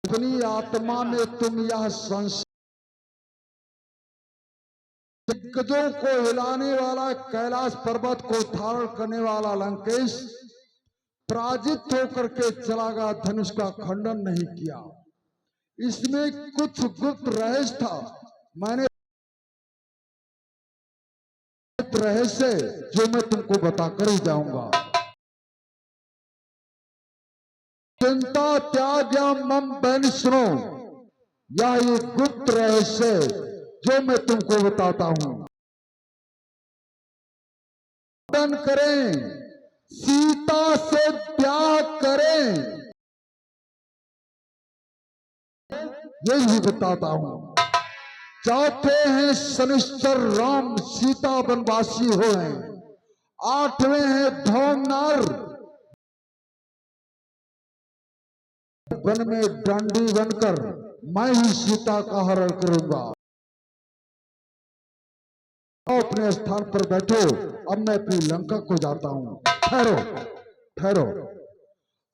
B: अपनी आत्मा में तुम यह संशय, दिग्गजों को हिलाने वाला, कैलाश पर्वत को धारण करने वाला लंकेश पराजित होकर के चला गया, धनुष का खंडन नहीं किया। इसमें कुछ गुप्त रहस्य था, मैंने रहस्य जो मैं तुमको बताकर ही जाऊंगा। चिंता त्याग या मम बहन सुनो, यह एक गुप्त रहस्य जो मैं तुमको बताता हूं। करें, सीता से ब्याह करें, यही बताता हूं। चौथे हैं शनिश्चर राम सीता वनवासी हो हैं। आठवें हैं धौमनार, वन में डांडी बनकर मैं ही सीता का हरण करूंगा। अपने स्थान पर बैठो, अब मैं अपनी लंका को जाता हूं। ठहरो ठहरो,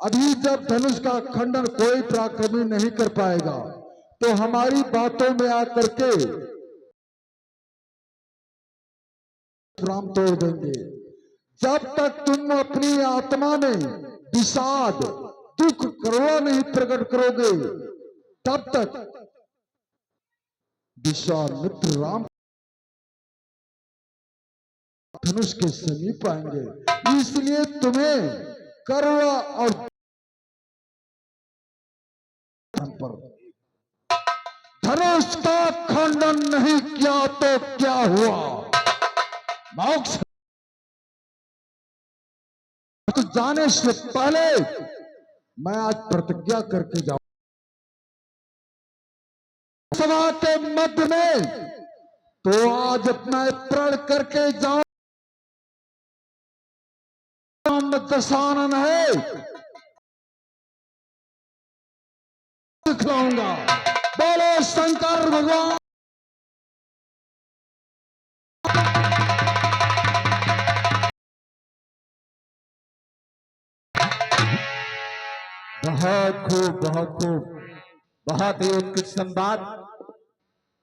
B: अभी जब धनुष का खंडन कोई पराक्रमी नहीं कर पाएगा, तो हमारी बातों में आकर के राम तोड़ देंगे। जब तक तुम अपनी आत्मा में विषाद दुख करुणा नहीं प्रकट करोगे, तब तक विश्वामित्र राम धनुष के समीप आएंगे। इसलिए तुम्हें करुणा और पर धनुष का खंडन नहीं किया तो क्या हुआ? मोक्ष तो जाने से पहले मैं आज प्रतिज्ञा करके जाऊं, सभा के मध्य में, तो आज मैं प्रण करके जाऊं, दशानन है दिखलाऊंगा। बोलो शंकर भगवान।
E: बहुत खूब, बहुत खूब, बहुत ही उत्कृष्ट संवाद।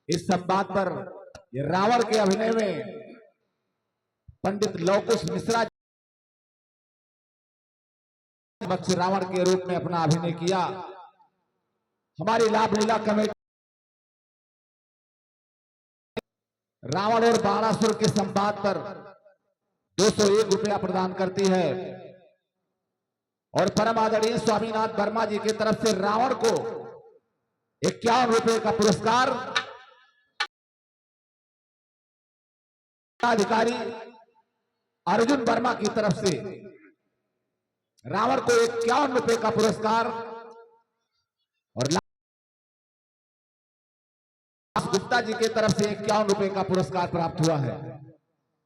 E: इस संवाद पर ये रावण के अभिनय में पंडित लवकुश मिश्रा बक्ष रावण के रूप में अपना अभिनय किया। हमारी लाभ लीला कमेटी रावण और बाणासुर के संवाद पर 201 रुपया प्रदान करती है और परम आदरणीय स्वामीनाथ वर्मा जी की तरफ से रावण को 51 रुपए का पुरस्कार, अधिकारी अर्जुन वर्मा की तरफ से रावण को 51 रुपए का पुरस्कार और गुप्ता जी की तरफ से 51 रुपए का पुरस्कार प्राप्त हुआ है।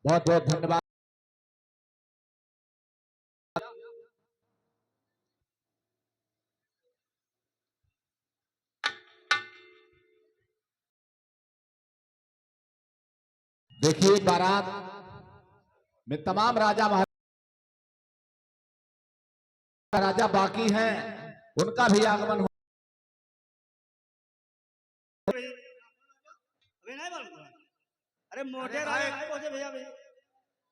E: बहुत बहुत धन्यवाद। देखिए, बारात में तमाम राजा महाराजा बाकी हैं, उनका भी आगमन हो।
D: अरे मोटे राजा भैया भैया।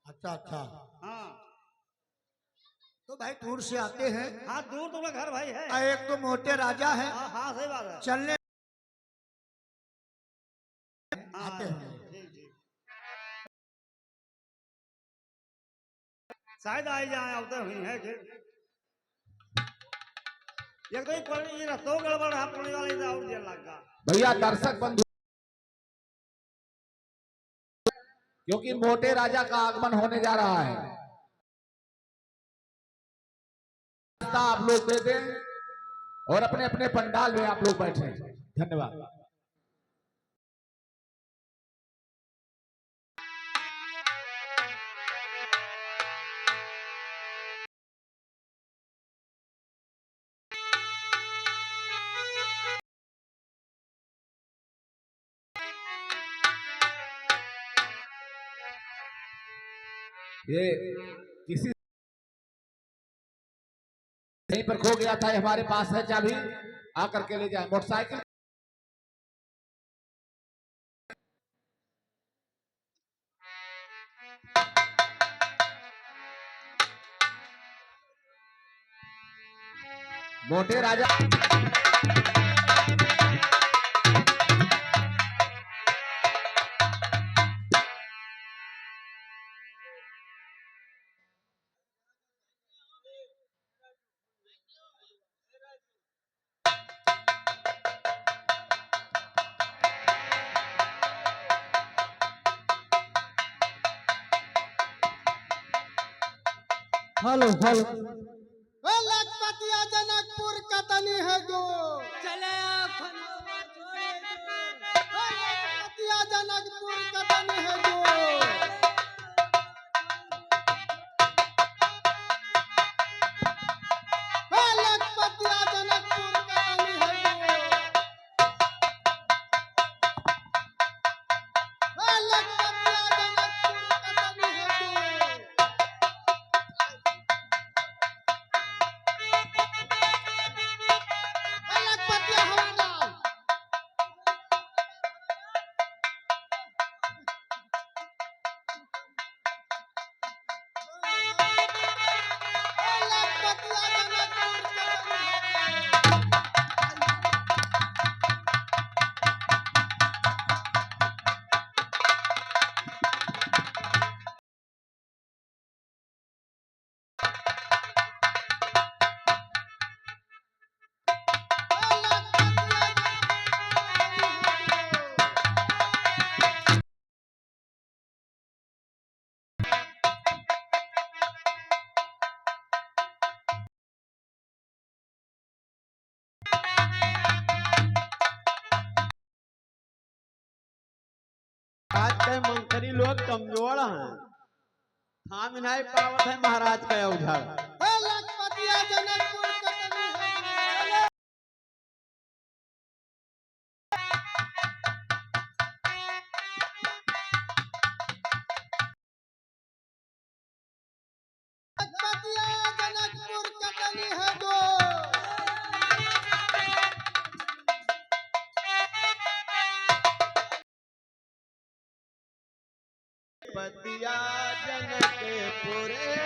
A: अच्छा अच्छा,
D: हाँ
A: तो भाई दूर से आते हैं।
D: हाँ, दूर तो घर भाई है।
A: एक तो मोटे राजा है,
D: हाँ हाँ, सही बात है।
A: चलने
D: हाँ,
A: आते हैं।
D: जी जी, शायद आई जाए, अब तो हुई है फिर। ये तो ये रस्तों गड़बड़ है, पड़ने वाले इधर और देर लगा।
E: भैया दर्शक बंधु, क्योंकि मोटे राजा का आगमन होने जा रहा है, आप लोग दे दें और अपने अपने पंडाल में आप लोग बैठे। धन्यवाद। ये किसी कहीं पर खो गया था, हमारे पास है चाबी, आकर के ले जाए। मोटरसाइकिल मोटे राजा
C: हेलो हेलो।
A: लखपतिया जनकपुर कतनी है जो
C: चले
A: लखपतिया जनकपुर कतनी है जो लखपतिया जनकपुर कतनी है जो लखपतिया जनकपुर कतनी है जो लखपतिया हवलदार
F: आज के मंत्री लोग कमजोर हैं, थाम नहीं पावत है महाराज का उधर।
C: लखपतिया जनकपुर कटनी है। लखपतिया जनकपुर कटनी है दो।
F: पतिया जनकपुर है।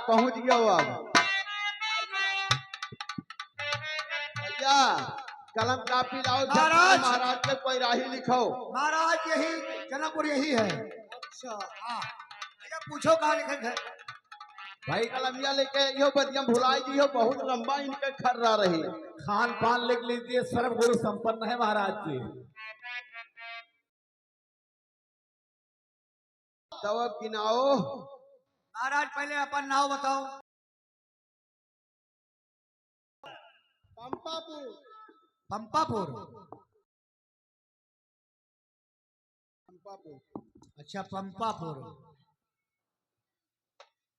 F: पहुंच गया हो अब भैया, कलम कापी लाओ।
A: महाराज!
F: महाराज के कोई राही लिखो।
A: महाराज यही जनकपुर यही है। अच्छा हाँ भैया पूछो कहाँ लिखे है।
F: भाई कलमिया लेके यो बदिया भुलाई जी हो, बहुत लंबा इनके खर्रा रही।
E: खान पान लिख लीजिए, सर्व गुरु संपन्न है महाराज जी।
F: तब अब गिनाओ।
A: महाराज पहले अपन नाव बताओ।
C: पंपापुर।
A: पंपापुर।
C: पंपापुर।
A: अच्छा पंपापुर।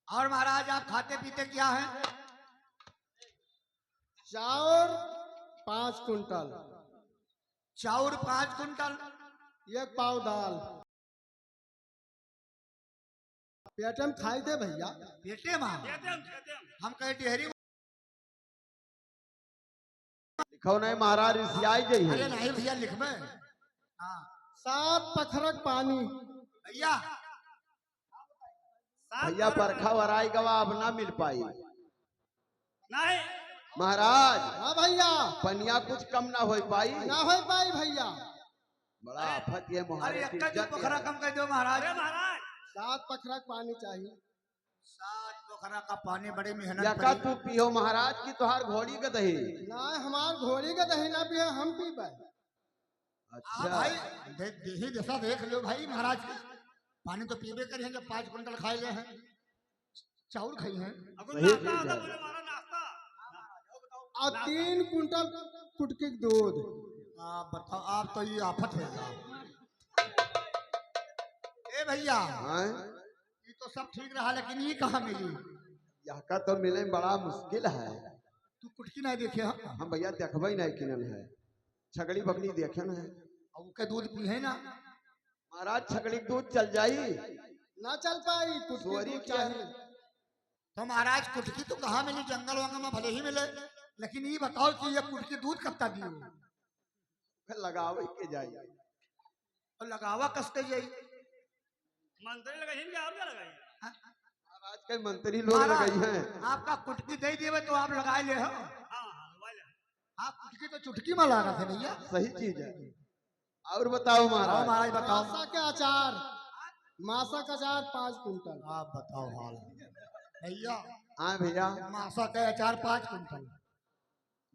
A: और महाराज आप खाते पीते क्या हैं?
C: चाउर 5 कुंटल।
A: चाउर 5 कुंटल।
C: 1 पाव दाल। पेटम खाई दे भैया।
A: पेटे माँ हम कहे डेहरी
F: लिखो नहीं महाराज, रिसियाई जी
A: अरे
F: है।
A: नहीं भैया लिख में। हाँ
C: 7 पखरक पानी।
A: भैया
F: भैया बरखा वराई गवा अब ना मिल पाई।
A: नहीं
F: महाराज
C: हाँ भैया।
F: पनिया कुछ कम ना हो पाई।
C: ना हो पाई भैया।
F: बड़ा आफत ये
A: अरे
F: मुहारे की
A: अक्का जो
F: इज्जत
A: पोखरा
F: है।
A: कम कर दो महाराज। महाराज
C: 7 पखरक पानी चाहिए।
A: 7 पोखरा का पानी बड़ी मेहनत
F: यका
A: पड़ी।
F: तू पियो महाराज की तुहार घोड़ी के दही।
C: ना हमार घोड़ी का दही ना पिए, हम पी पाए।
A: हाँ
F: अच्छा
A: भाई देही जैसा देख लो भाई महाराज पानी तो पीबे करे हैं जब 5 कुंटल खाए ले हैं, चाउर खाई हैं।
F: सही चीज है।
C: और 3 कुंटल कुटकी दूध।
A: आप बताओ, आप तो ये आफत है ए भैया।
F: हाँ?
A: ये तो सब ठीक रहा लेकिन ये कहाँ मिली?
F: यका तो मिले बड़ा मुश्किल है।
A: तू कुटकी नहीं देखे हम?
F: हम भैया देखबे ही नहीं किनल है। छगड़ी बकरी देखे न है।
A: और उसके दूध पी है ना।
F: महाराज छगड़ी के दूध चल जाई।
C: ना चल पाई, कुटकी
F: सोरी
C: दूध
F: क्या?
C: चाहिए।
A: तो महाराज कुटकी तो कहाँ मिली? जंगल वंगल में भले ही मिले, लेकिन ये बताओ कि ये कुटकी दूध कब तक दी?
F: लगावे के जाई।
A: और लगावा कसते जाई।
D: मंत्री लगाई क्या और क्या लगाई?
F: महाराज के मंत्री लोग
A: महाराज,
F: लगाई हैं।
A: आपका कुटकी दे दिए तो आप लगाए ले हो।
D: हाँ
A: आप कुटकी तो चुटकी में लगा थे भैया।
F: सही चीज है। और बताओ
A: आओ
F: महाराज।
A: महाराज बताओ।
C: आशा के अचार। मासा का अचार 5 कुंटल।
A: आप बताओ हाल भैया।
F: हाँ भैया,
A: मासा का अचार 5 कुंटल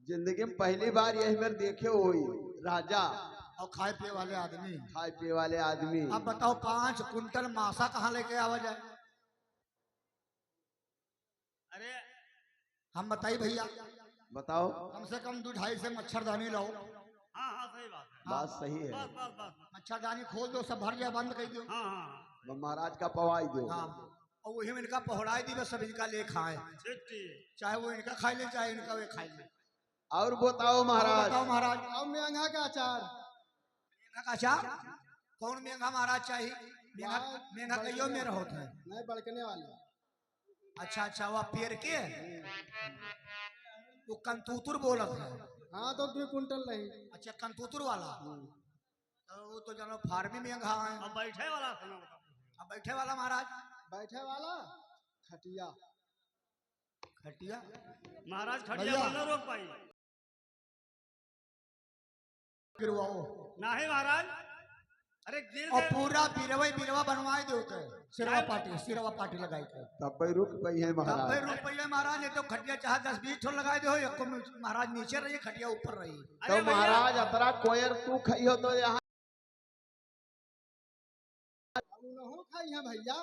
F: जिंदगी में पहली बार यही मेरे देखे हुई राजा
A: और खाए पिए वाले आदमी।
F: खाए पिए वाले आदमी।
A: अब बताओ 5 कुंटल मासा कहाँ लेके आवा जाए?
D: अरे
A: हम बताइए भैया,
F: बताओ।
A: कम से कम 2-2.5 से मच्छरदानी लाओ।
D: हाँ हाँ सही बात है।
F: बात सही है।
D: बस बस बस।
A: मच्छरदानी खोल दो, सब भर जाए, बंद कर दो।
D: हाँ हाँ
F: महाराज का पवाई दो।
A: हाँ, और वही में इनका पहराई दी, बस सब इनका ले खाए,
D: ठीक ठीक।
A: चाहे वो इनका खाई ले चाहे इनका वे खाई ले।
F: और बताओ महाराज।
A: बताओ महाराज।
C: और मेंगा का अचार।
A: मेंगा का अचार? कौन मेंगा महाराज चाहिए? मेंगा मेंगा कहियो में होता है।
C: नहीं, बड़कने वाले।
A: अच्छा अच्छा, वो पेड़ के वो कंतूतुर बोलत है।
C: हाँ तो 2 कुंटल नहीं।
A: अच्छा, कंतूतुर वाला। तो वो तो जानो फार्मी मेंगा है।
D: अब बैठे वाला सुनो बताओ।
A: अब बैठे वाला महाराज?
C: बैठे वाला खटिया।
A: खटिया?
D: महाराज खटिया
A: भैया।
D: पर न रोक पाई।
A: गिरवाओ।
D: नहीं महाराज, अरे गिर
A: और
D: गए।
A: पूरा बिरवा बनवाए दो के सिरवा पार्टी लगाई के।
F: तब भाई रुक गई है
A: 90
F: महाराज।
A: रुपये महाराज। ये तो खटिया चाहे 10-20 ठो लगाए दो, एक को महाराज नीचे रही, खटिया ऊपर रही।
F: तो
D: अरे भैया,
F: महाराज अतरा कोयर तू खाई हो तो यहाँ
C: उन्हों खाई है भैया।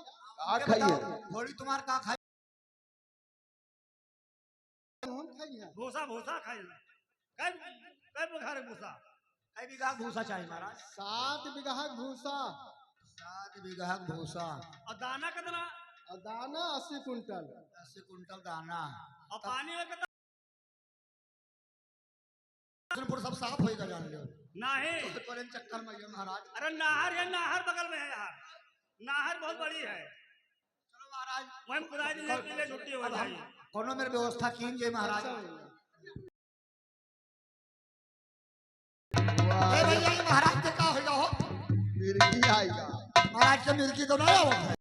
F: आ खाई है।
A: थोड़ी तुम्हार का खाई?
C: उन्हों खाई है।
D: भूसा भूसा खाई। कई बुखार भूसा।
A: कई बीघा भूसा चाहिए महाराज?
C: 7 बीघा भूसा।
A: 7 बीघा भूसा।
D: और दाना कितना?
C: और दाना 80 कुंटल।
A: 10 कुंटल दाना।
D: और पानी में कितना?
A: सब साफ होएगा, जान लो।
D: नहीं।
A: तो चक्कर में ये महाराज।
D: अरे नाहर है, नाहर बगल में है यार। नाहर बहुत बड़ी है।
A: चलो महाराज,
D: वही खुदाई दिन के लिए छुट्टी हो जाएगी।
A: कोनो मेरे व्यवस्था कीजिए महाराज। ए भैया, ये महाराज के का होगा हो?
F: मिर्गी आएगा।
A: महाराज के मिर्गी तो नहीं होगा।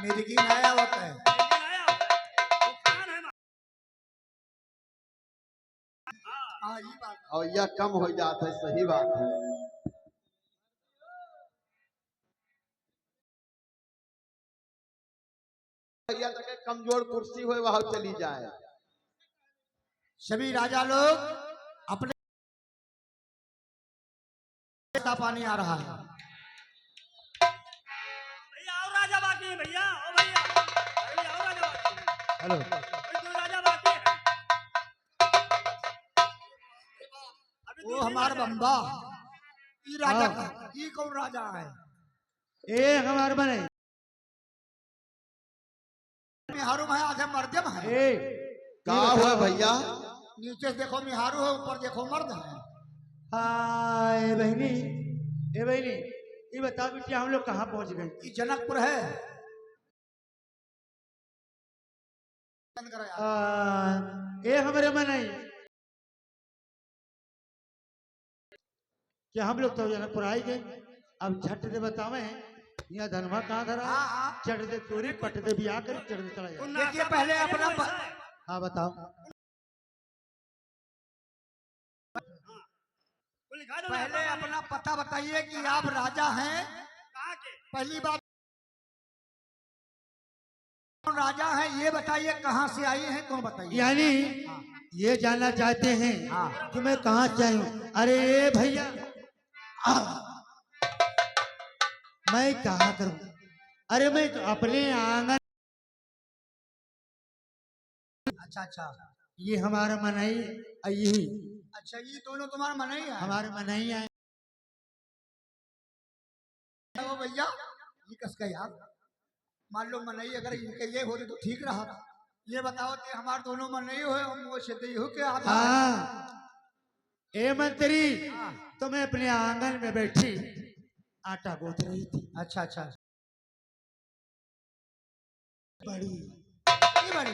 A: मिर्गी नया होता है। हाँ, ये बात।
F: और यह कम हो जाता है, सही बात है। भैया तक कमजोर कुर्सी हो वहां चली जाए।
A: सभी राजा लोग अपने का पानी आ रहा है।
D: भैया और राजा बाकी है भैया। ओ भैया, अरे भैया और राजा बाकी है।
A: हेलो,
D: अभी 2 राजा बाकी है। अभी
A: वो
D: 2
A: हमार
D: राजा।
A: बम्बा। ये राजा का, ये कौन राजा है?
C: ए हमार बने।
A: मिहारू है, आधे मर्दम है।
C: ए
F: का हुआ भैया?
A: नीचे से देखो मिहारू है, ऊपर देखो मर्द है।
C: हाय बहनी। ए बहनी, ये बता बिटिया हम लोग कहाँ पहुँच गए?
A: ये जनकपुर है। बंद करो यार।
C: ए हमारे मन नहीं। क्या हम लोग तो जनकपुर आई गए? अब झट दे बतावे यहाँ धनवा कहाँ धरा है?
A: हाँ, हाँ।
C: चढ़ दे तोरी पट दे बिया कर चढ़ दे चला जाए।
A: देखिए पहले अपना
C: हाँ बताओ।
D: वो लिखा दो
A: पहले
D: ना।
A: अपना पता बताइए कि आप राजा हैं।
D: कहाँ के?
A: पहली बात, कौन राजा हैं ये बताइए, कहाँ से आई हैं कौन बताइए।
C: यानी ये जानना चाहते हैं
A: हाँ।
C: कि मैं कहाँ से आई हूँ। अरे भैया, मैं कहाँ करूँ? अरे मैं तो अपने आंगन।
A: अच्छा अच्छा
C: ये हमारा मनई यही
A: अच्छा, ये दोनों तुम्हारा मन ही है।
C: हमारे मनई आए।
A: ओ भैया, ये कसका यार, मान लो मनई अगर इनके ये होते तो ठीक रहा। ये बताओ कि हमारे दोनों मन नहीं हुए, हम वो सिद्धि हो के आधार।
C: हाँ, ए मंत्री,
A: हाँ।
C: तो मैं अपने आंगन में बैठी आटा गूंथ रही थी।
A: अच्छा अच्छा,
C: बड़ी
A: ये बड़ी